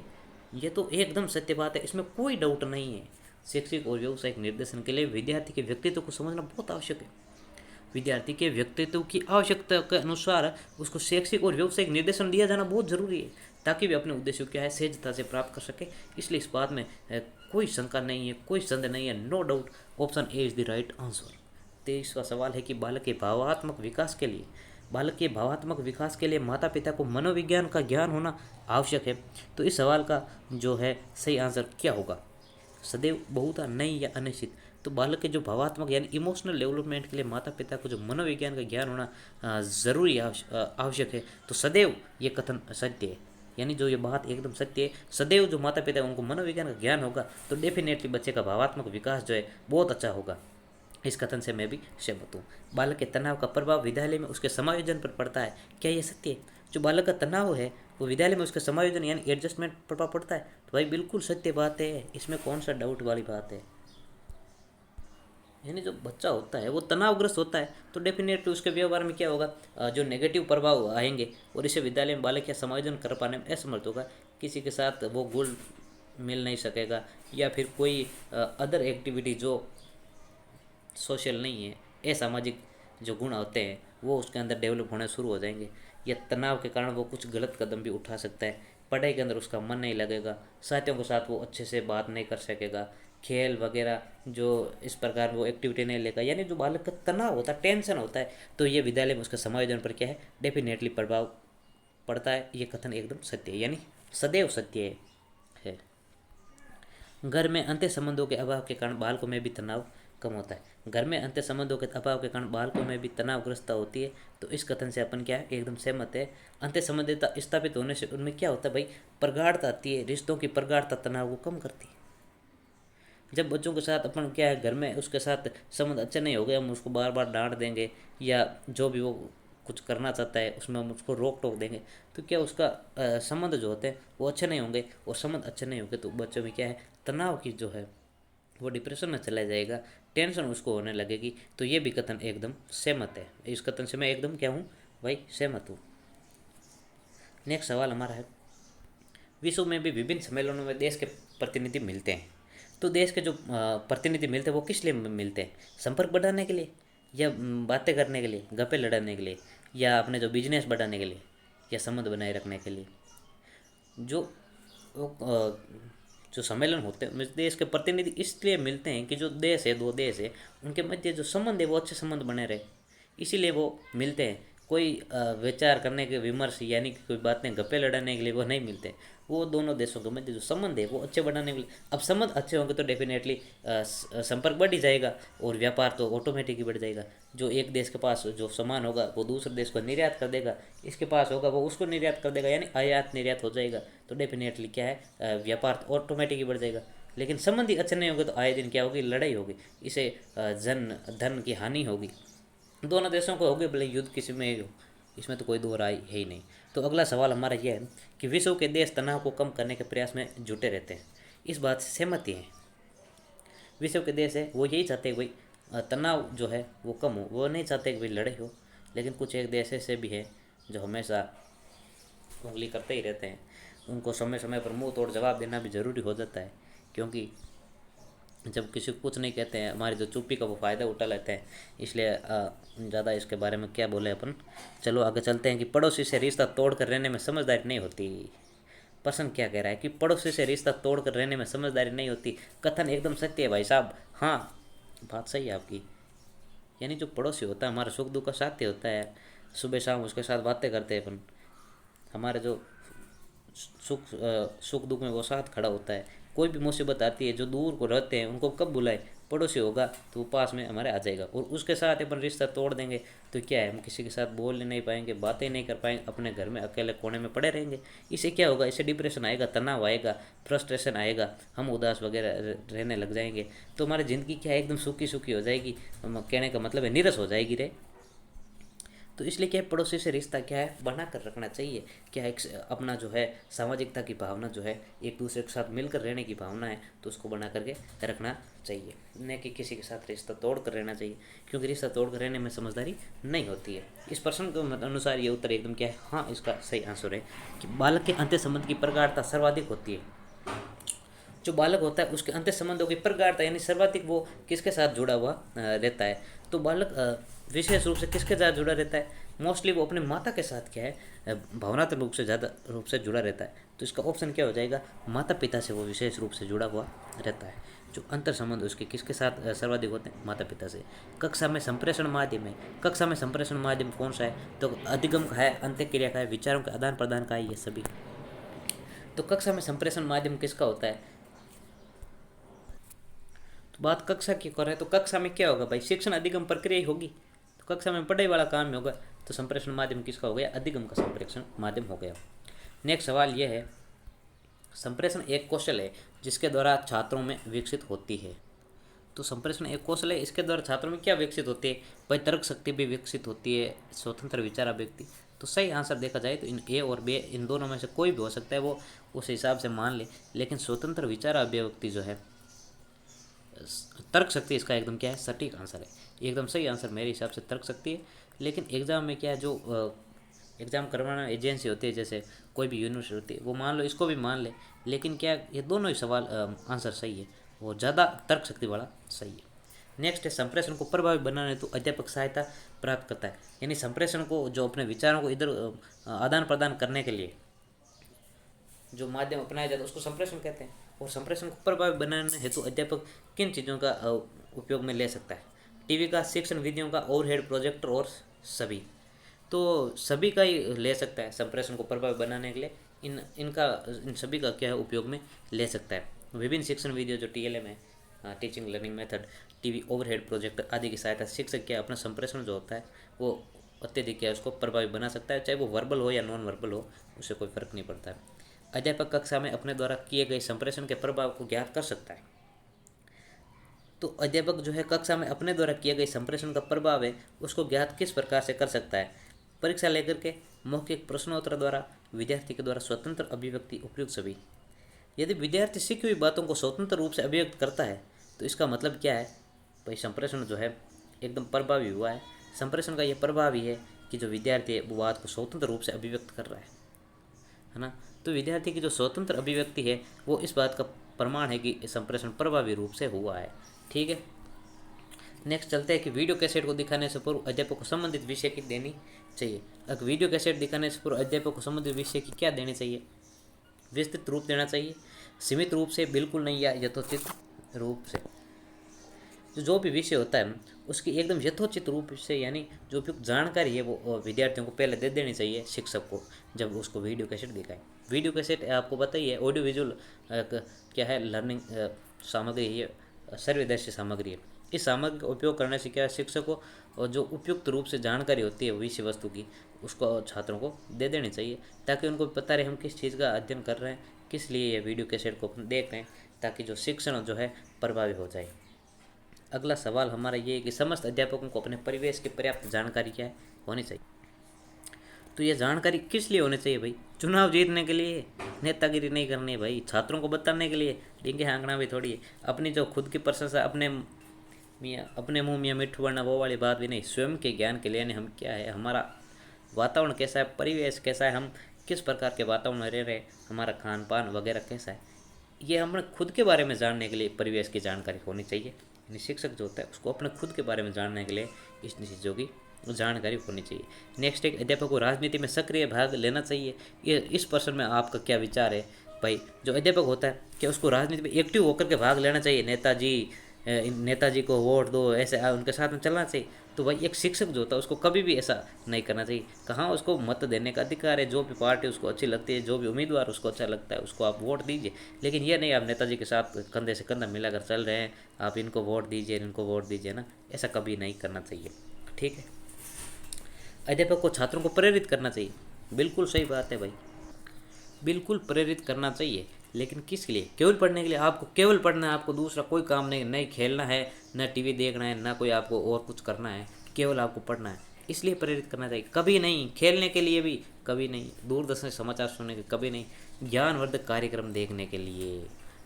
ये तो एकदम सत्य बात है, इसमें कोई डाउट नहीं है। शैक्षिक और व्यावसायिक निर्देशन के लिए विद्यार्थी के व्यक्तित्व को समझना बहुत आवश्यक है। विद्यार्थी के व्यक्तित्व की आवश्यकता के अनुसार उसको शैक्षिक और व्यावसायिक निर्देशन दिया जाना बहुत जरूरी है, ताकि वे अपने उद्देश्यों क्या है सहजता से प्राप्त कर सके। इसलिए इस बात में कोई शंका नहीं है, कोई संदेह नहीं है, no doubt option A is the right answer. 23वां सवाल है कि बालक के भावात्मक विकास के लिए, बालक के भावात्मक विकास के लिए माता पिता को मनोविज्ञान का ज्ञान होना आवश्यक है। तो इस सवाल का जो है सही आंसर क्या होगा, सदैव, बहुधा, नहीं या अनिश्चित। तो बालक के जो भावात्मक यानी इमोशनल डेवलपमेंट के लिए माता पिता को जो मनोविज्ञान का ज्ञान होना ज़रूरी आवश्यक है, तो सदैव ये कथन सत्य है। यानी जो ये बात एकदम सत्य है, सदैव जो माता पिता उनको मनोविज्ञान का ज्ञान होगा तो डेफिनेटली बच्चे का भावात्मक विकास जो है बहुत अच्छा होगा। इस कथन से मैं भी सहमत हूँ। बालक के तनाव का प्रभाव विद्यालय में उसके समायोजन पर पड़ता है, क्या ये सत्य है? जो बालक का तनाव है वो विद्यालय में उसके समायोजन यानी एडजस्टमेंट प्रभाव पड़ता है, तो भाई बिल्कुल सत्य बात है, इसमें कौन सा डाउट वाली बात है। यानी जो बच्चा होता है वो तनावग्रस्त होता है, तो डेफिनेटली उसके व्यवहार में क्या होगा, जो नेगेटिव प्रभाव आएंगे, और इसे विद्यालय में बालक या समायोजन कर पाने में असमर्थ होगा। किसी के साथ वो घुल मिल नहीं सकेगा, या फिर कोई अदर एक्टिविटी जो सोशल नहीं है, असामाजिक जो गुण होते हैं वो उसके अंदर डेवलप होने शुरू हो जाएंगे, या तनाव के कारण वो कुछ गलत कदम भी उठा सकता है, पढ़ाई के अंदर उसका मन नहीं लगेगा, साथियों के साथ वो अच्छे से बात नहीं कर सकेगा, खेल वगैरह जो इस प्रकार वो एक्टिविटी नहीं लेगा। यानी जो बालक का तनाव होता है, टेंशन होता है, तो ये विद्यालय में उसके समायोजन पर क्या है, डेफिनेटली प्रभाव पड़ता है। ये कथन एकदम सत्य है, यानी सदैव सत्य है। घर में अंत्य संबंधों के अभाव के कारण बालकों में भी तनाव कम होता है। घर में अंत्य संबंधों के अभाव के कारण बालकों में भी तनावग्रस्तता होती है, तो इस कथन से अपन क्या है, एकदम सहमत है। अंत्य संबंधिता स्थापित होने से उनमें क्या होता है भाई, प्रगाढ़ता आती है, रिश्तों की प्रगाढ़ता तनाव को कम करती है। जब बच्चों के साथ अपन क्या है, घर में उसके साथ संबंध अच्छे नहीं हो गए, हम उसको बार बार डांट देंगे या जो भी वो कुछ करना चाहता है उसमें हम उसको रोक टोक देंगे तो क्या उसका संबंध जो होते हैं वो अच्छे नहीं होंगे, और संबंध अच्छे नहीं होंगे तो बच्चों में क्या है, तनाव की जो है वो डिप्रेशन में चला जाएगा, टेंशन उसको होने लगेगी। तो ये भी कथन एकदम सहमत है, इस कथन से मैं एकदम क्या हूँ भाई, सहमत हूँ। नेक्स्ट सवाल हमारा है, विश्व में भी विभिन्न सम्मेलनों में देश के प्रतिनिधि मिलते हैं, तो देश के जो प्रतिनिधि मिलते हैं वो किस लिए मिलते हैं, संपर्क बढ़ाने के लिए, या बातें करने के लिए, गप्पे लड़ाने के लिए, या अपने जो बिजनेस बढ़ाने के लिए, या संबंध बनाए रखने के लिए। जो जो सम्मेलन होते हैं देश के प्रतिनिधि इसलिए मिलते हैं कि जो देश है, दो देश है, उनके मध्य जो संबंध है वो अच्छे संबंध बने रहे, इसीलिए वो मिलते हैं। कोई विचार करने के विमर्श यानी कि कोई बातें गप्पे लड़ाने के लिए वो नहीं मिलते, वो दोनों देशों के मध्य जो संबंध है वो अच्छे बढ़ाने के लिए। अब संबंध अच्छे होंगे तो डेफिनेटली संपर्क बढ़ ही जाएगा और व्यापार तो ऑटोमेटिक ही बढ़ जाएगा। जो एक देश के पास जो सामान होगा वो दूसरे देश को निर्यात कर देगा, इसके पास होगा वो उसको निर्यात कर देगा, यानी आयात निर्यात हो जाएगा। तो डेफिनेटली क्या है, व्यापार ऑटोमेटिक ही बढ़ जाएगा। लेकिन संबंध ही अच्छे नहीं होंगे तो आए दिन क्या होगी, लड़ाई होगी, इसे धन की हानि होगी, दोनों देशों को होगी, भले युद्ध किसी में हो, इसमें तो कोई दो राय है ही नहीं। तो अगला सवाल हमारा यह है कि विश्व के देश तनाव को कम करने के प्रयास में जुटे रहते हैं, इस बात से सहमति है। विश्व के देश है वो यही चाहते हैं भाई तनाव जो है वो कम हो, वो नहीं चाहते कि भाई लड़ाई हो। लेकिन कुछ एक देश ऐसे भी है जो हमेशा उंगली करते ही रहते हैं, उनको समय समय पर मुंह तोड़ जवाब देना भी ज़रूरी हो जाता है, क्योंकि जब किसी को कुछ नहीं कहते हैं हमारी जो चुप्पी का वो फ़ायदा उठा लेते हैं। इसलिए ज़्यादा इसके बारे में क्या बोले अपन, चलो आगे चलते हैं कि पड़ोसी से रिश्ता तोड़ कर रहने में समझदारी नहीं होती। पर्सन क्या कह रहा है कि पड़ोसी से रिश्ता तोड़ कर रहने में समझदारी नहीं होती, कथन एकदम सत्य है भाई साहब। हाँ, बात सही है आपकी, यानी जो पड़ोसी होता है हमारा सुख दुख का साथी होता है, सुबह शाम उसके साथ बातें करते हैं अपन, हमारे जो सुख दुख में वो साथ खड़ा होता है। कोई भी मुसीबत आती है, जो दूर को रहते हैं उनको कब बुलाए, पड़ोसी होगा तो वो पास में हमारे आ जाएगा। और उसके साथ अपन रिश्ता तोड़ देंगे तो क्या है, हम किसी के साथ बोल नहीं पाएंगे, बातें नहीं कर पाएंगे, अपने घर में अकेले कोने में पड़े रहेंगे। इससे क्या होगा, इससे डिप्रेशन आएगा, तनाव आएगा, फ्रस्ट्रेशन आएगा, हम उदास वगैरह रहने लग जाएंगे। तो हमारी ज़िंदगी क्या है, एकदम सूखी सूखी हो जाएगी, कहने का मतलब है नीरस हो जाएगी रे। तो इसलिए क्या है, पड़ोसी से रिश्ता क्या है बना कर रखना चाहिए। क्या है, अपना जो है सामाजिकता की भावना जो है, एक दूसरे के साथ मिलकर रहने की भावना है, तो उसको बना करके रखना चाहिए, न कि किसी के साथ रिश्ता तोड़ कर रहना चाहिए, क्योंकि रिश्ता तोड़ कर रहने में समझदारी नहीं होती है। इस प्रश्न के अनुसार ये उत्तर एकदम क्या है, हाँ इसका सही आंसर है कि बालक के अंत्य संबंध की प्रगाढ़ता सर्वाधिक होती है। जो बालक होता है उसके अंत्य संबंधों की प्रगाढ़ता यानी सर्वाधिक वो किसके साथ जुड़ा हुआ रहता है। तो बालक विशेष रूप से किसके साथ जुड़ा रहता है, मोस्टली वो अपने माता के साथ क्या है भावनात्मक रूप से ज़्यादा रूप से जुड़ा रहता है। तो इसका ऑप्शन क्या हो जाएगा, माता पिता से वो विशेष रूप से जुड़ा हुआ रहता है। जो अंतर संबंध उसके किसके साथ सर्वाधिक होते हैं, माता पिता से। कक्षा में संप्रेषण माध्यम है, कक्षा में संप्रेषण माध्यम कौन सा है, तो अधिगम का है, अंत्य क्रिया का है, विचारों के आदान प्रदान का है, ये सभी। तो कक्षा में संप्रेषण माध्यम किसका होता है, तो बात कक्षा की कर रहे हैं, तो कक्षा में क्या होगा भाई, शिक्षण अधिगम प्रक्रिया ही होगी, तो कक्षा में पढ़ाई वाला काम ही होगा। तो संप्रेषण माध्यम किसका हो गया, अधिगम का संप्रेषण माध्यम हो गया। नेक्स्ट सवाल यह है, संप्रेषण एक कौशल है जिसके द्वारा छात्रों में विकसित होती है। तो संप्रेषण एक कौशल है, इसके द्वारा छात्रों में क्या विकसित होती है भाई, तर्क शक्ति भी विकसित होती है, स्वतंत्र विचार अभिव्यक्ति। तो सही आंसर देखा जाए तो इन ए और बी इन दोनों में से कोई भी हो सकता है, वो उस हिसाब से मान ले, लेकिन स्वतंत्र विचार अभिव्यक्ति जो है, तर्क शक्ति इसका एकदम क्या है, सटीक आंसर है, एकदम सही आंसर मेरे हिसाब से तर्क शक्ति है। लेकिन एग्ज़ाम में क्या है, जो एग्ज़ाम करवाना एजेंसी होती है, जैसे कोई भी यूनिवर्सिटी होती है, वो मान लो इसको भी मान ले, लेकिन क्या ये दोनों ही सवाल आंसर सही है, वो ज़्यादा तर्क शक्ति वाला सही है। नेक्स्ट है, संप्रेषण को प्रभावी बनाने तो अध्यापक सहायता प्राप्त करता है, यानी संप्रेषण को जो अपने विचारों को इधर आदान प्रदान करने के लिए जो माध्यम अपनाया जाता है उसको संप्रेषण कहते हैं। और संप्रेषण को प्रभावी बनाने हेतु अध्यापक किन चीज़ों का उपयोग में ले सकता है, टीवी का, शिक्षण विधियों का, ओवरहेड प्रोजेक्टर और सभी। तो सभी का ही ले सकता है संप्रेषण को प्रभावी बनाने के लिए, इन सभी का क्या है उपयोग में ले सकता है। विभिन्न शिक्षण विधियों जो TLM है, teaching learning method, TV, overhead projector आदि की सहायता शिक्षक क्या अपना संप्रेषण जो होता है वो अत्यधिक क्या उसको प्रभावी बना सकता है, चाहे वो वर्बल हो या नॉन वर्बल हो, उससे कोई फर्क नहीं पड़ता है। अध्यापक कक्षा में अपने द्वारा किए गए संप्रेषण के प्रभाव को ज्ञात कर सकता है। तो अध्यापक जो है कक्षा में अपने द्वारा किए गए संप्रेषण का प्रभाव है उसको ज्ञात किस प्रकार से कर सकता है, परीक्षा लेकर के मौखिक प्रश्नोत्तर द्वारा विद्यार्थी के द्वारा स्वतंत्र अभिव्यक्ति उपयुक्त सभी। यदि विद्यार्थी सीखी हुई बातों को स्वतंत्र रूप से अभिव्यक्त करता है तो इसका मतलब क्या है भाई, संप्रेषण जो है एकदम प्रभावी हुआ है। संप्रेषण का यह प्रभाव ही है कि जो विद्यार्थी है वो बात को स्वतंत्र रूप से अभिव्यक्त कर रहा है ना। तो विद्यार्थी की जो स्वतंत्र अभिव्यक्ति है वो इस बात का प्रमाण है कि संप्रेषण प्रभावी रूप से हुआ है। ठीक है, नेक्स्ट चलते हैं कि वीडियो कैसेट को दिखाने से पूर्व अध्यापक को संबंधित विषय की देनी चाहिए। अगर वीडियो कैसेट दिखाने से पूर्व अध्यापक को संबंधित विषय की क्या देनी चाहिए? विस्तृत रूप देना चाहिए, सीमित रूप से, बिल्कुल नहीं या यथोचित रूप से। जो भी विषय होता है उसकी एकदम यथोचित रूप से यानी जो उपयुक्त जानकारी है वो विद्यार्थियों को पहले दे देनी चाहिए शिक्षक को जब उसको वीडियो कैसेट दिखाएं। वीडियो कैसेट आपको बताइए ऑडियो विजुअल क्या है, लर्निंग सामग्री है, सर्वदर्शी सामग्री है। इस सामग्री का उपयोग करने से क्या है, शिक्षक को और जो उपयुक्त रूप से जानकारी होती है विषय वस्तु की उसको छात्रों को दे देनी चाहिए, ताकि उनको पता रहे हम किस चीज़ का अध्ययन कर रहे हैं, किस लिए ये वीडियो कैसेट को देख रहे हैं, ताकि जो शिक्षण जो है प्रभावी हो जाए। अगला सवाल हमारा ये है कि समस्त अध्यापकों को अपने परिवेश की पर्याप्त जानकारी क्या है होनी चाहिए। तो ये जानकारी किस लिए होनी चाहिए भाई? चुनाव जीतने के लिए, नेतागिरी नहीं करनी है भाई, छात्रों को बताने के लिए, डींगे हाँकना भी थोड़ी है। अपनी जो खुद की प्रशंसा अपने मुँह मियाँ मिट्ठू बनना वो वाली बात भी नहीं, स्वयं के ज्ञान के लिए यानी हम क्या है, हमारा वातावरण कैसा है, परिवेश कैसा है, हम किस प्रकार के वातावरण में रह रहे हैं, हमारा खान पान वगैरह कैसा है, ये हमें खुद के बारे में जानने के लिए परिवेश की जानकारी होनी चाहिए। यानी शिक्षक जो होता है उसको अपने खुद के बारे में जानने के लिए इस चीज़ों की जानकारी होनी चाहिए। नेक्स्ट एक, अध्यापक को राजनीति में सक्रिय भाग लेना चाहिए। ये इस प्रश्न में आपका क्या विचार है भाई? जो अध्यापक होता है क्या उसको राजनीति में एक्टिव होकर के भाग लेना चाहिए? नेताजी को वोट दो, ऐसे उनके साथ में चलना चाहिए? तो भाई एक शिक्षक जो होता है उसको कभी भी ऐसा नहीं करना चाहिए। कहाँ उसको मत देने का अधिकार है, जो भी पार्टी उसको अच्छी लगती है, जो भी उम्मीदवार उसको अच्छा लगता है उसको आप वोट दीजिए, लेकिन ये नहीं आप नेताजी के साथ कंधे से कंधा मिलाकर चल रहे हैं, आप इनको वोट दीजिए ना, ऐसा कभी नहीं करना चाहिए। ठीक है, अध्यापक को छात्रों को प्रेरित करना चाहिए। बिल्कुल सही बात है भाई, बिल्कुल प्रेरित करना चाहिए, लेकिन किसके लिए? केवल पढ़ने के लिए। आपको केवल पढ़ना है, आपको दूसरा कोई काम नहीं खेलना है, न टीवी देखना है, ना कोई आपको और कुछ करना है, केवल आपको पढ़ना है, इसलिए प्रेरित करना चाहिए। कभी नहीं खेलने के लिए भी, कभी नहीं दूरदर्शन समाचार सुनने के, कभी नहीं ज्ञानवर्धक कार्यक्रम देखने के लिए,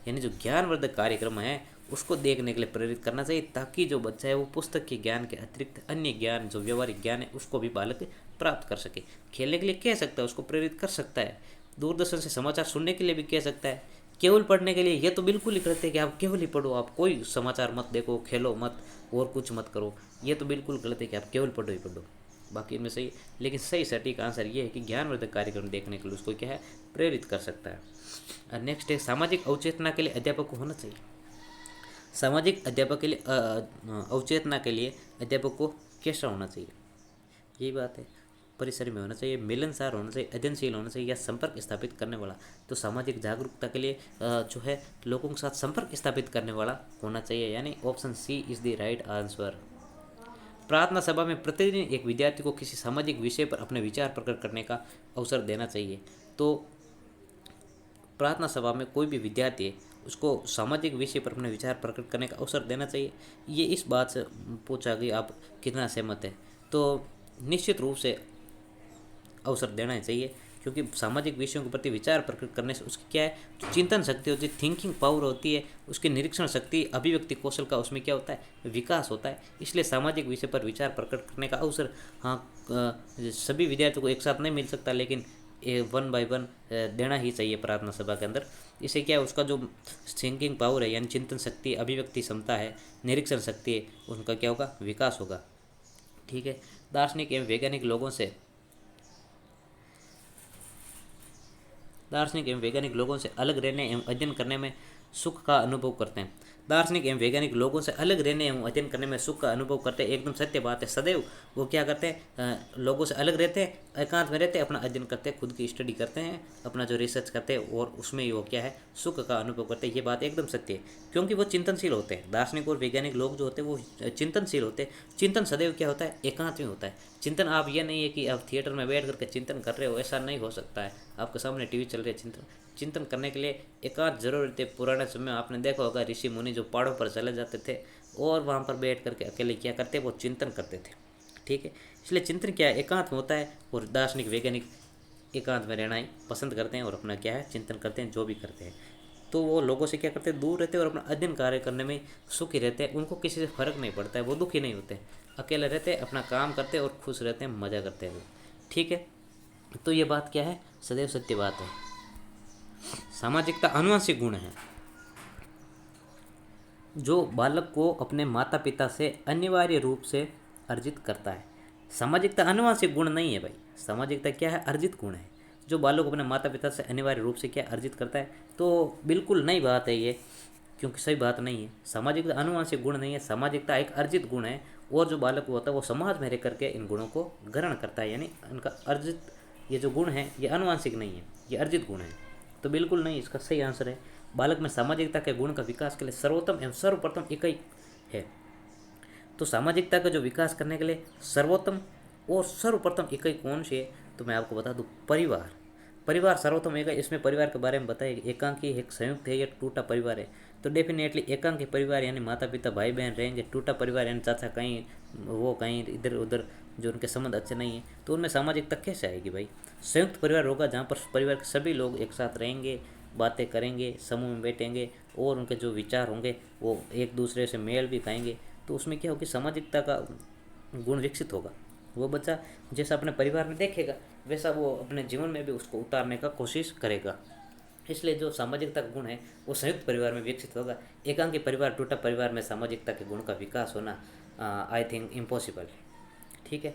यानी जो ज्ञानवर्धक कार्यक्रम है उसको देखने के लिए प्रेरित करना चाहिए, ताकि जो बच्चा है वो पुस्तक के ज्ञान के अतिरिक्त अन्य ज्ञान जो व्यवहारिक ज्ञान है उसको भी बालक प्राप्त कर सके। खेलने के लिए कह सकता है, उसको प्रेरित कर सकता है, दूरदर्शन से समाचार सुनने के लिए भी कह सकता है। केवल पढ़ने के लिए ये तो बिल्कुल ही कहते हैं कि आप केवल ही पढ़ो, आप कोई समाचार मत देखो, खेलो मत और कुछ मत करो, ये तो बिल्कुल गलत है कि आप केवल पढ़ो ही पढ़ो। बाकी इनमें सही, लेकिन सही सटीक आंसर ये है कि ज्ञानवर्धक कार्यक्रम देखने के लिए उसको क्या है, प्रेरित कर सकता है। नेक्स्ट है, सामाजिक अवचेतना के लिए अध्यापक को होना चाहिए। सामाजिक अध्यापक के लिए अवचेतना के लिए अध्यापक को कैसा होना चाहिए? यही बात है, परिसर में होना चाहिए, मिलनसार होना चाहिए, अध्ययनशील होना चाहिए, या संपर्क स्थापित करने वाला। तो सामाजिक जागरूकता के लिए जो है लोगों के साथ संपर्क स्थापित करने वाला होना चाहिए, यानी option C is the right answer. प्रार्थना सभा में प्रतिदिन एक विद्यार्थी को किसी सामाजिक विषय पर अपने विचार प्रकट करने का अवसर देना चाहिए। तो प्रार्थना सभा में कोई भी विद्यार्थी है उसको सामाजिक विषय पर अपने विचार प्रकट करने का अवसर देना चाहिए। ये इस बात से पूछा कि आप कितना सहमत है, तो निश्चित रूप से अवसर देना ही चाहिए, क्योंकि सामाजिक विषयों के प्रति विचार प्रकट करने से उसकी क्या है, जो चिंतन शक्ति होती है, थिंकिंग पावर होती है, उसकी निरीक्षण शक्ति, अभिव्यक्ति कौशल का उसमें क्या होता है, विकास होता है। इसलिए सामाजिक विषय पर विचार प्रकट करने का अवसर सभी विद्यार्थियों को एक साथ नहीं मिल सकता, लेकिन 1 बाय 1 देना ही चाहिए प्रार्थना सभा के अंदर। इससे क्या है, उसका जो थिंकिंग पावर है यानी चिंतन शक्ति, अभिव्यक्ति क्षमता है, निरीक्षण शक्ति है, उनका क्या होगा, विकास होगा। ठीक है, दार्शनिक एवं वैज्ञानिक लोगों से अलग रहने एवं अध्ययन करने में सुख का अनुभव करते हैं। दार्शनिक एवं वैज्ञानिक लोगों से अलग रहने एवं अध्ययन करने में सुख का अनुभव करते हैं, एकदम सत्य बात है। सदैव वो क्या करते हैं, लोगों से अलग रहते हैं, एकांत में रहते हैं, अपना अध्ययन करते हैं, खुद की स्टडी करते हैं, अपना जो रिसर्च करते हैं, और उसमें ही वो क्या है, सुख का अनुभव करते हैं। ये बात एकदम सत्य है, क्योंकि वो चिंतनशील होते हैं। दार्शनिक और वैज्ञानिक लोग जो होते हैं वो चिंतनशील होते हैं। चिंतन सदैव क्या होता है, एकांत में होता है। चिंतन आप ये नहीं है कि आप थिएटर में बैठ करके चिंतन कर रहे हो, ऐसा नहीं हो सकता है। आपके सामने टीवी चल रही है, चिंतन करने के लिए एकांत जरूरत है। पुराने समय में आपने देखा होगा, ऋषि मुनि जो पहाड़ों पर चले जाते थे और वहाँ पर बैठ करके अकेले क्या करते, वो चिंतन करते थे। ठीक है। इसलिए चिंतन क्या है, एकांत में होता है, और दार्शनिक वैज्ञानिक एकांत में रहना ही पसंद करते हैं और अपना क्या है चिंतन करते हैं, जो भी करते हैं। तो वो लोगों से क्या करते हैं, दूर रहते हैं और अपना अध्ययन कार्य करने में सुखी रहते हैं। उनको किसी से फर्क नहीं पड़ता है, वो दुखी नहीं होते, अकेले रहते हैं, अपना काम करते हैं और खुश रहते हैं, मज़ा करते हैं वो। ठीक है। तो ये बात क्या है, सदैव सत्य बात है। सामाजिकता अनुवांशिक गुण है जो बालक को अपने माता पिता से अनिवार्य रूप से अर्जित करता है। सामाजिकता अनुवांशिक गुण नहीं है भाई, सामाजिकता क्या है, अर्जित गुण है जो बालक को अपने माता पिता से अनिवार्य रूप से क्या अर्जित करता है। तो बिल्कुल नई बात है ये, क्योंकि सही बात नहीं है। सामाजिकता अनुवांशिक गुण नहीं है, सामाजिकता एक अर्जित गुण है, और जो बालक होता है वो समाज में रह करके इन गुणों को ग्रहण करता है, यानी इनका अर्जित ये जो गुण है ये अनुवांशिक नहीं है, ये अर्जित गुण है। तो बिल्कुल नहीं, इसका सही आंसर है बालक में सामाजिकता के गुण का विकास के लिए सर्वोत्तम एवं सर्वप्रथम इकाई है। तो सामाजिकता का जो विकास करने के लिए सर्वोत्तम और सर्वप्रथम इकाई कौन सी है, तो मैं आपको बता दूं, परिवार। परिवार सर्वोत्तम इकाई। इसमें परिवार के बारे में बताइए, एकांकी एक संयुक्त है या टूटा परिवार है। तो डेफिनेटली एकांकी परिवार यानी माता पिता भाई बहन रहेंगे, टूटा परिवार यानी चाचा कहीं वो कहीं इधर उधर, जो उनके संबंध अच्छे नहीं है, तो उनमें सामाजिकता कैसे आएगी भाई। संयुक्त परिवार होगा जहाँ पर परिवार के सभी लोग एक साथ रहेंगे, बातें करेंगे, समूह में बैठेंगे, और उनके जो विचार होंगे वो एक दूसरे से मेल भी खाएंगे। तो उसमें क्या होगी, सामाजिकता का गुण विकसित होगा। वो बच्चा जैसा अपने परिवार में देखेगा वैसा वो अपने जीवन में भी उसको उतारने का कोशिश करेगा। इसलिए जो सामाजिकता का गुण है वो संयुक्त परिवार में विकसित होगा। एकांकी परिवार, टूटा परिवार में सामाजिकता के गुण का विकास होना आई थिंक इम्पॉसिबल। ठीक है।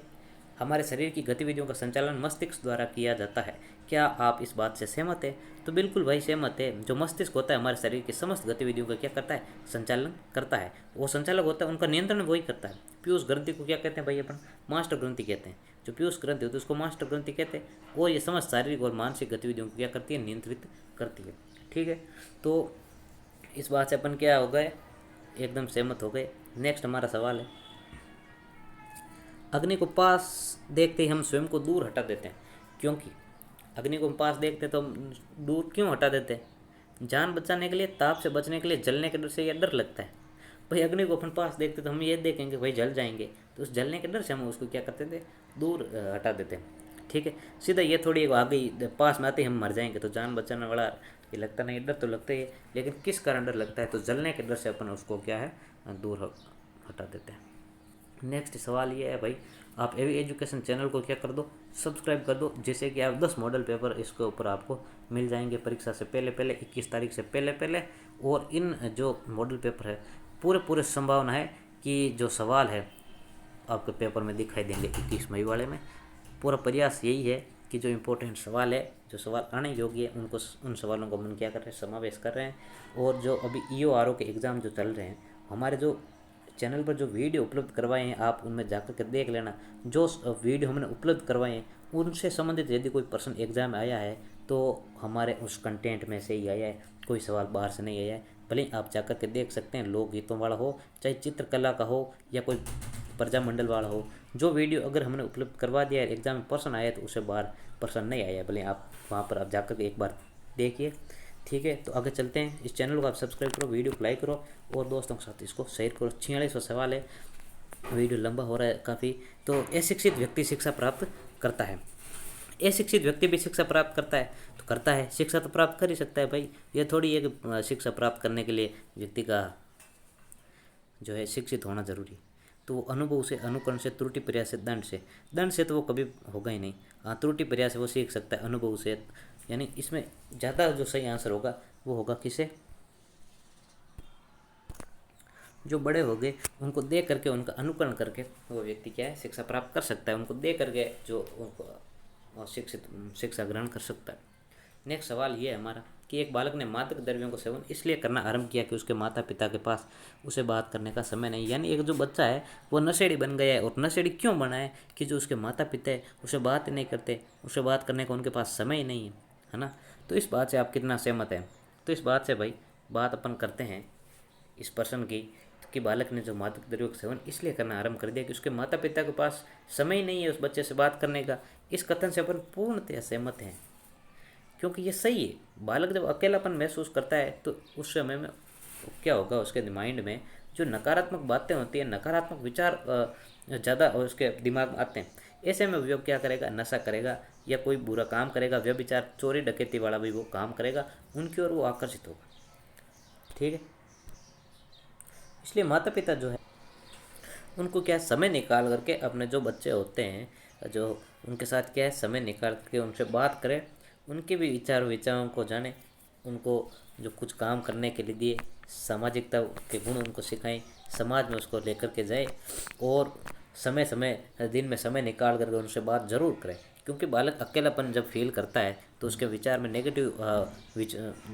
हमारे शरीर की गतिविधियों का संचालन मस्तिष्क द्वारा किया जाता है। क्या आप इस बात से सहमत है? तो बिल्कुल भाई सहमत है। जो मस्तिष्क होता है हमारे शरीर की समस्त गतिविधियों का क्या करता है, संचालन करता है। वो संचालक होता है, उनका नियंत्रण वही करता है। पीयूष ग्रंथि को क्या कहते हैं भाई, अपन मास्टर ग्रंथि कहते हैं। जो पीयूष ग्रंथि होती है उसको मास्टर ग्रंथि कहते हैं, और ये समस्त शारीरिक और मानसिक गतिविधियों को क्या करती है, नियंत्रित करती है। ठीक है। तो इस बात से अपन क्या हो गए, एकदम सहमत हो गए। नेक्स्ट हमारा सवाल है, अग्नि को पास देखते ही हम स्वयं को दूर हटा देते हैं, क्योंकि अग्नि को हम पास देखते तो हम दूर क्यों हटा देते हैं? जान बचाने के लिए, ताप से बचने के लिए, जलने के डर से, यह डर लगता है भाई। अग्नि को अपन पास देखते तो हम ये देखेंगे भाई जल जाएंगे, तो उस जलने के डर से हम उसको क्या करते थे, दूर हटा देते हैं। ठीक है। सीधा ये थोड़ी आ गई पास में आते ही हम मर जाएंगे, तो जान बचाने वाला ये लगता नहीं, डर तो लगता ही है, लेकिन किस कारण डर लगता है, तो जलने के डर से अपन उसको क्या है, दूर हटा देते हैं। नेक्स्ट सवाल ये है भाई, आप एवी एजुकेशन चैनल को क्या कर दो, सब्सक्राइब कर दो, जैसे कि आप 10 मॉडल पेपर इसके ऊपर आपको मिल जाएंगे परीक्षा से पहले पहले, 21 तारीख से पहले पहले। और इन जो मॉडल पेपर है पूरे संभावना है कि जो सवाल है आपके पेपर में दिखाई देंगे 21 मई वाले में। पूरा प्रयास यही है कि जो इम्पोर्टेंट सवाल है, जो सवाल आने योग्य है, उनको उन सवालों को हम क्या कर रहे हैं, समावेश कर रहे हैं। और जो अभी EO RO के एग्ज़ाम जो चल रहे हैं, हमारे जो चैनल पर जो वीडियो उपलब्ध करवाए हैं आप उनमें जाकर के देख लेना। जो वीडियो हमने उपलब्ध करवाए हैं उनसे संबंधित यदि कोई प्रश्न एग्ज़ाम में आया है तो हमारे उस कंटेंट में से ही आया है, कोई सवाल बाहर से नहीं आया है। भले ही आप जाकर के देख सकते हैं, लोकगीतों वाला हो, चाहे चित्रकला का हो, या कोई प्रजामंडल वाला हो, जो वीडियो अगर हमने उपलब्ध करवा दिया है, एग्ज़ाम में प्रश्न आया तो उससे बाहर प्रश्न नहीं आया है। भले आप वहाँ पर आप जाकर के एक बार देखिए। ठीक है। तो आगे चलते हैं, इस चैनल को आप सब्सक्राइब करो, वीडियो को लाइक करो, और दोस्तों के साथ इसको शेयर करो। 46वां सवाल है, वीडियो लंबा हो रहा है काफ़ी। तो अशिक्षित व्यक्ति शिक्षा प्राप्त करता है, अशिक्षित व्यक्ति भी शिक्षा प्राप्त करता है? तो करता है, शिक्षा तो प्राप्त कर ही सकता है भाई। ये थोड़ी है कि शिक्षा प्राप्त करने के लिए व्यक्ति का जो है शिक्षित होना जरूरी। तो वो अनुभव से, अनुकरण से, त्रुटि प्रयास से, दंड से तो वो कभी होगा ही नहीं। हाँ, त्रुटि प्रयास से वो सीख सकता है, अनुभव से, यानी इसमें ज़्यादा जो सही आंसर होगा वो होगा किसे, जो बड़े हो गए उनको देख करके, उनका अनुकरण करके वो व्यक्ति क्या है, शिक्षा प्राप्त कर सकता है। उनको देख करके जो उनको शिक्षा ग्रहण कर सकता है। नेक्स्ट सवाल ये है हमारा कि एक बालक ने मादक द्रव्यों का सेवन इसलिए करना आरंभ किया कि उसके माता पिता के पास उसे बात करने का समय नहीं। यानी एक जो बच्चा है वो नशेड़ी बन गया है। और नशेड़ी क्यों बना है, कि जो उसके माता पिता है उसे बात ही नहीं करते, उसे बात करने का उनके पास समय ही नहीं है ना। तो इस बात से आप कितना सहमत हैं? तो इस बात से भाई बात अपन करते हैं इस प्रश्न की, कि बालक ने जो मादक द्रव्यों का सेवन इसलिए करना आरंभ कर दिया कि उसके माता पिता के पास समय ही नहीं है उस बच्चे से बात करने का। इस कथन से अपन पूर्णतः सहमत हैं, क्योंकि ये सही है। बालक जब अकेलापन महसूस करता है तो उस समय में क्या होगा, उसके माइंड में जो नकारात्मक बातें होती हैं, नकारात्मक विचार ज़्यादा उसके दिमाग में आते हैं। ऐसे में वो क्या करेगा, नशा करेगा या कोई बुरा काम करेगा, व्यभिचार चोरी डकैती वाला भी वो काम करेगा, उनकी ओर वो आकर्षित होगा। ठीक है, इसलिए माता पिता जो है उनको क्या है, समय निकाल करके अपने जो बच्चे होते हैं जो उनके साथ क्या है समय निकाल करके उनसे बात करें, उनके भी विचारों को जाने, उनको जो कुछ काम करने के लिए दिए, सामाजिकता के गुण उनको सिखाएं, समाज में उसको लेकर के जाए, और समय समय दिन में समय निकाल करके उनसे बात जरूर करें। क्योंकि बालक अकेलापन जब फील करता है तो उसके विचार में नेगेटिव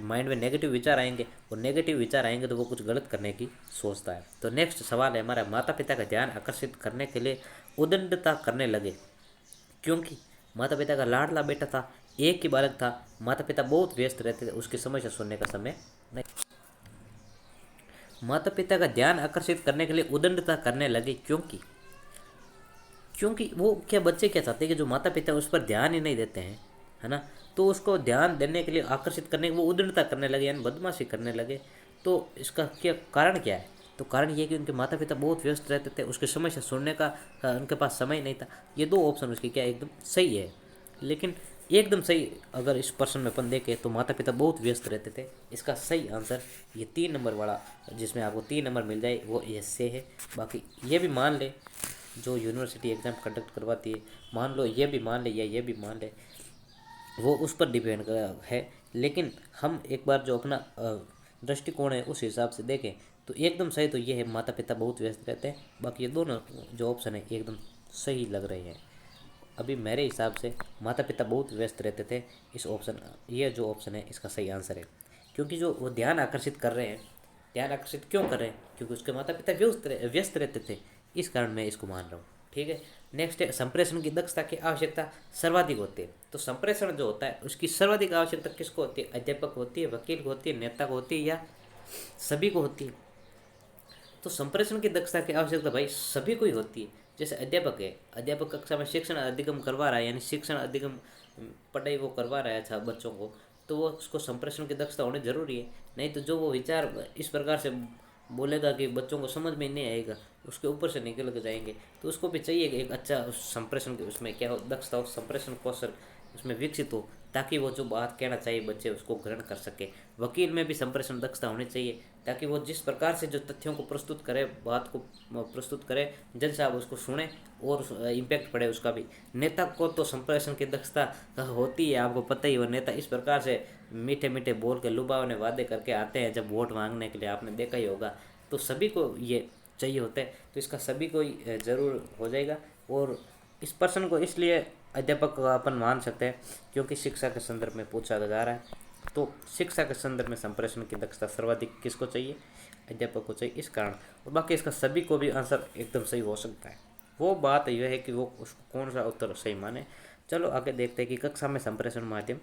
माइंड में नेगेटिव विचार आएंगे, और नेगेटिव विचार आएंगे तो वो कुछ गलत करने की सोचता है। तो नेक्स्ट सवाल है हमारा, माता पिता का ध्यान आकर्षित करने के लिए उद्दंडता करने लगे, क्योंकि माता पिता का लाडला बेटा था, एक ही बालक था, माता पिता बहुत व्यस्त रहते थे, उसकी समस्या सुनने का समय नहीं। माता पिता का ध्यान आकर्षित करने के लिए उद्दंडता करने लगे, क्योंकि क्योंकि वो क्या, बच्चे क्या चाहते हैं कि जो माता पिता उस पर ध्यान ही नहीं देते हैं, है ना, तो उसको ध्यान देने के लिए आकर्षित करने के वो उद्दंडता करने लगे, यानी बदमाशी करने लगे। तो इसका क्या कारण क्या है, तो कारण ये कि उनके माता पिता बहुत व्यस्त रहते थे, उसकी समस्या सुनने का उनके पास समय नहीं था। ये दो ऑप्शन उसके क्या एकदम सही है, लेकिन एकदम सही अगर इस प्रश्न में अपन देखें तो माता पिता बहुत व्यस्त रहते थे। इसका सही आंसर ये 3 नंबर वाला, जिसमें आपको 3 नंबर मिल जाए, वो ऐसे है। बाकी ये भी मान ले, जो यूनिवर्सिटी एग्ज़ाम कंडक्ट करवाती है, मान लो ये भी मान ले या ये भी मान ले, वो उस पर डिपेंड है। लेकिन हम एक बार जो अपना दृष्टिकोण है उस हिसाब से देखें तो एकदम सही तो ये है, माता पिता बहुत व्यस्त रहते हैं। बाकी ये दोनों जो ऑप्शन है एकदम सही लग रहे हैं। अभी मेरे हिसाब से माता पिता बहुत व्यस्त रहते थे, इस ऑप्शन, ये जो ऑप्शन है इसका सही आंसर है। क्योंकि जो वो ध्यान आकर्षित कर रहे हैं, ध्यान आकर्षित क्यों कर रहे हैं, क्योंकि उसके माता पिता व्यस्त रहते थे, इस कारण मैं इसको मान रहा हूँ। ठीक है, नेक्स्ट है, संप्रेषण की दक्षता की आवश्यकता सर्वाधिक होती है। तो संप्रेषण जो होता है उसकी सर्वाधिक आवश्यकता किसको होती है, अध्यापक को होती है, वकील को होती है, नेता को होती है, या सभी को होती है। तो संप्रेषण की दक्षता की आवश्यकता भाई सभी को ही होती है। जैसे अध्यापक है, अध्यापक कक्षा में शिक्षण अधिगम करवा रहा है, यानी शिक्षण अधिगम पढ़ाई वो करवा रहा है बच्चों को, तो वो उसको संप्रेषण की दक्षता होनी जरूरी है। नहीं तो जो वो विचार इस प्रकार से बोलेगा कि बच्चों को समझ में नहीं आएगा, उसके ऊपर से निकल के जाएंगे, तो उसको भी चाहिए कि एक अच्छा संप्रेषण के उसमें क्या हो, दक्षता हो, संप्रेषण कौशल उसमें विकसित हो, ताकि वो जो बात कहना चाहिए बच्चे उसको ग्रहण कर सके। वकील में भी संप्रेषण दक्षता होनी चाहिए, ताकि वो जिस प्रकार से जो तथ्यों को प्रस्तुत करे, बात को प्रस्तुत करे, जज साहब उसको सुने और इम्पैक्ट पड़े उसका भी। नेता को तो संप्रेषण की दक्षता होती है, आपको पता ही, वो नेता इस प्रकार से मीठे मीठे बोल के लुभावने वादे करके आते हैं जब वोट मांगने के लिए, आपने देखा ही होगा। तो सभी को ये चाहिए होता है, तो इसका सभी को ही ज़रूर हो जाएगा। और इस प्रश्न को इसलिए अध्यापक को अपन मान सकते हैं क्योंकि शिक्षा के संदर्भ में पूछा जा रहा है। तो शिक्षा के संदर्भ में संप्रेषण की दक्षता सर्वाधिक किसको चाहिए, अध्यापक को चाहिए, इस कारण। और बाकी इसका सभी को भी आंसर एकदम सही हो सकता है। वो बात यह है कि वो उसको कौन सा उत्तर सही माने। चलो आगे देखते हैं कि कक्षा में संप्रेषण माध्यम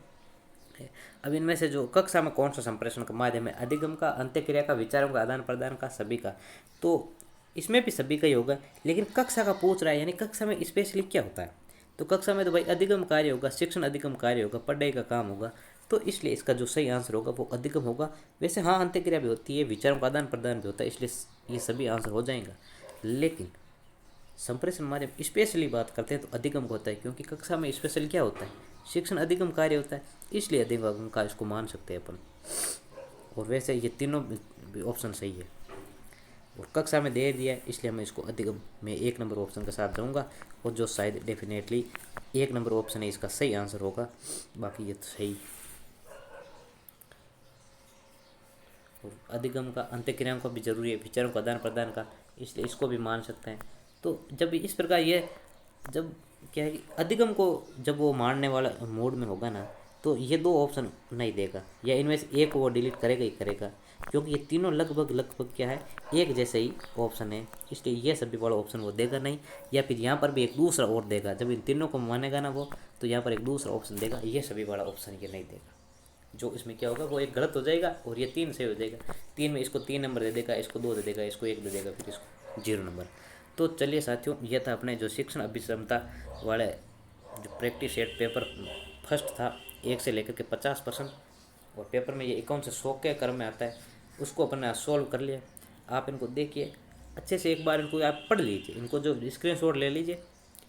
है। अब इनमें से जो कक्षा में कौन सा संप्रेषण का माध्यम है, अधिगम का, अंत्यक्रिया का, विचारों का आदान प्रदान का, सभी का। तो इसमें भी सभी का ही होगा, लेकिन कक्षा का पूछ रहा है, यानी कक्षा में स्पेशली क्या होता है। तो कक्षा में तो भाई अधिगम कार्य होगा, शिक्षण अधिगम कार्य होगा, पढ़ाई का काम होगा, तो इसलिए इसका जो सही आंसर होगा वो अधिगम होगा। वैसे हाँ, अंत्यक्रिया भी होती है, विचारों का आदान प्रदान भी होता है, इसलिए ये सभी आंसर हो जाएगा। लेकिन संप्रेषण माध्यम स्पेशली बात करते हैं तो अधिगम को होता है, क्योंकि कक्षा में स्पेशल क्या होता है, शिक्षण अधिगम कार्य होता है, इसलिए अधिगम का इसको मान सकते हैं अपन। और वैसे ये तीनों ऑप्शन सही है, और कक्षा में दे दिया है इसलिए मैं इसको अधिगम में 1 नंबर ऑप्शन के साथ जाऊंगा, और जो शायद डेफिनेटली 1 नंबर ऑप्शन है इसका सही आंसर होगा। बाकी ये तो सही, और अधिगम का, अंत्यक्रियाओं का भी जरूरी है, विचारों का आदान प्रदान का, इसलिए इसको भी मान सकते हैं। तो जब इस प्रकार ये, जब क्या है कि अधिगम को जब वो मानने वाला मूड में होगा ना, तो ये दो ऑप्शन नहीं देगा, या इनमें से एक वो डिलीट करेगा ही करेगा, क्योंकि ये तीनों लगभग लगभग क्या है, एक जैसे ही ऑप्शन है, इसलिए ये सभी वाला ऑप्शन वो देगा नहीं। या फिर यहाँ पर भी एक दूसरा और देगा, जब इन तीनों को मानेगा ना वो, तो यहाँ पर एक दूसरा ऑप्शन देगा, ये सभी वाला ऑप्शन ये नहीं देगा। जो इसमें क्या होगा, वो एक गलत हो जाएगा और ये 3 सही हो जाएगा। 3 में इसको 3 नंबर दे देगा, इसको 2 दे देगा, इसको 1 दे देगा, फिर इसको 0 नंबर। तो चलिए साथियों, यह था अपने जो शिक्षण अभिक्षमता वाले जो प्रैक्टिस सेट पेपर फर्स्ट था, 1 से लेकर के 50%, और पेपर में ये 51 से 100 के क्रम में आता है, उसको अपन ने सोल्व कर लिया। आप इनको देखिए, अच्छे से एक बार इनको आप पढ़ लीजिए, इनको जो स्क्रीनशॉट ले लीजिए,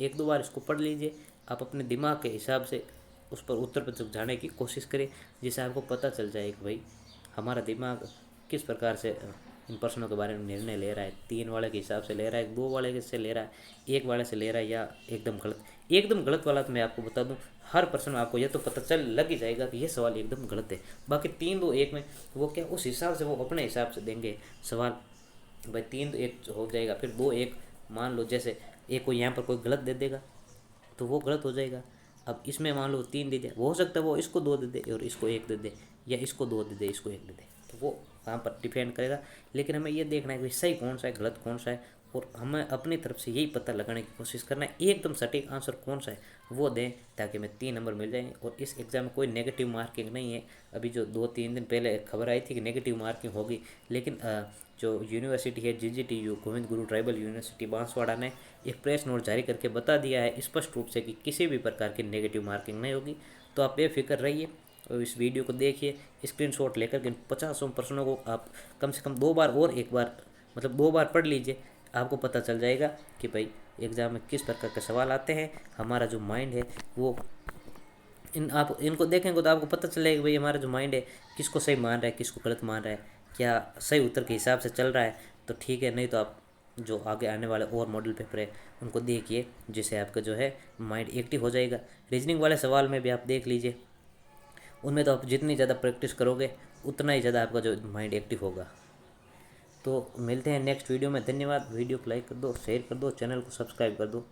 एक दो बार इसको पढ़ लीजिए। आप अपने दिमाग के हिसाब से उस पर उत्तर तक जाने की कोशिश करें, जिससे आपको पता चल जाए कि भाई हमारा दिमाग किस प्रकार से इन प्रश्नों के बारे में निर्णय ले रहा है। 3 वाले के हिसाब से ले रहा है, 2 वाले से ले रहा है, 1 वाले से ले रहा है, या एकदम गलत। एकदम गलत वाला तो मैं आपको बता दूं, हर प्रश्न में आपको यह तो पता चल लग ही जाएगा कि यह सवाल एकदम गलत है। बाकी 3 2 1 में वो क्या उस हिसाब से वो अपने हिसाब से देंगे सवाल। भाई 3 2 1 हो जाएगा, फिर 2 1 मान लो, जैसे एक को यहाँ पर कोई गलत दे देगा तो वो गलत हो जाएगा। अब इसमें मान लो 3 दे दिया, हो सकता है वो इसको 2 दे दे और इसको 1 दे दे, या इसको 2 दे दे इसको 1 दे दे, तो वो वहाँ पर डिपेंड करेगा। लेकिन हमें ये देखना है कि सही कौन सा है, गलत कौन सा है, और हमें अपनी तरफ से यही पता लगाने की कोशिश करना है एकदम सटीक आंसर कौन सा है वो दें, ताकि हमें 3 नंबर मिल जाएंगे। और इस एग्ज़ाम में कोई नेगेटिव मार्किंग नहीं है। अभी जो 2-3 दिन पहले खबर आई थी कि नेगेटिव मार्किंग होगी, लेकिन जो यूनिवर्सिटी है GGTU Govind Guru tribal university Banswara ने एक प्रेस नोट जारी करके बता दिया है स्पष्ट रूप से कि किसी भी प्रकार की नेगेटिव मार्किंग नहीं होगी। तो आप बेफिक्र रहिए और इस वीडियो को देखिए, स्क्रीनशॉट लेकर के 50 प्रश्नों को आप कम से कम 2 बार और 1 बार मतलब 2 बार पढ़ लीजिए। आपको पता चल जाएगा कि भाई एग्ज़ाम में किस प्रकार के सवाल आते हैं। हमारा जो माइंड है वो आप इनको देखेंगे तो आपको पता चलेगा कि भाई हमारा जो माइंड है किसको सही मान रहा है, किसको गलत मान रहा है, क्या सही उत्तर के हिसाब से चल रहा है, तो ठीक है। नहीं तो आप जो आगे आने वाले और मॉडल पेपर है उनको देखिए, जिससे आपका जो है माइंड एक्टिव हो जाएगा। रीजनिंग वाले सवाल में भी आप देख लीजिए, उनमें तो आप जितनी ज़्यादा प्रैक्टिस करोगे उतना ही ज़्यादा आपका जो माइंड एक्टिव होगा। तो मिलते हैं नेक्स्ट वीडियो में। धन्यवाद। वीडियो को लाइक कर दो, शेयर कर दो, चैनल को सब्सक्राइब कर दो।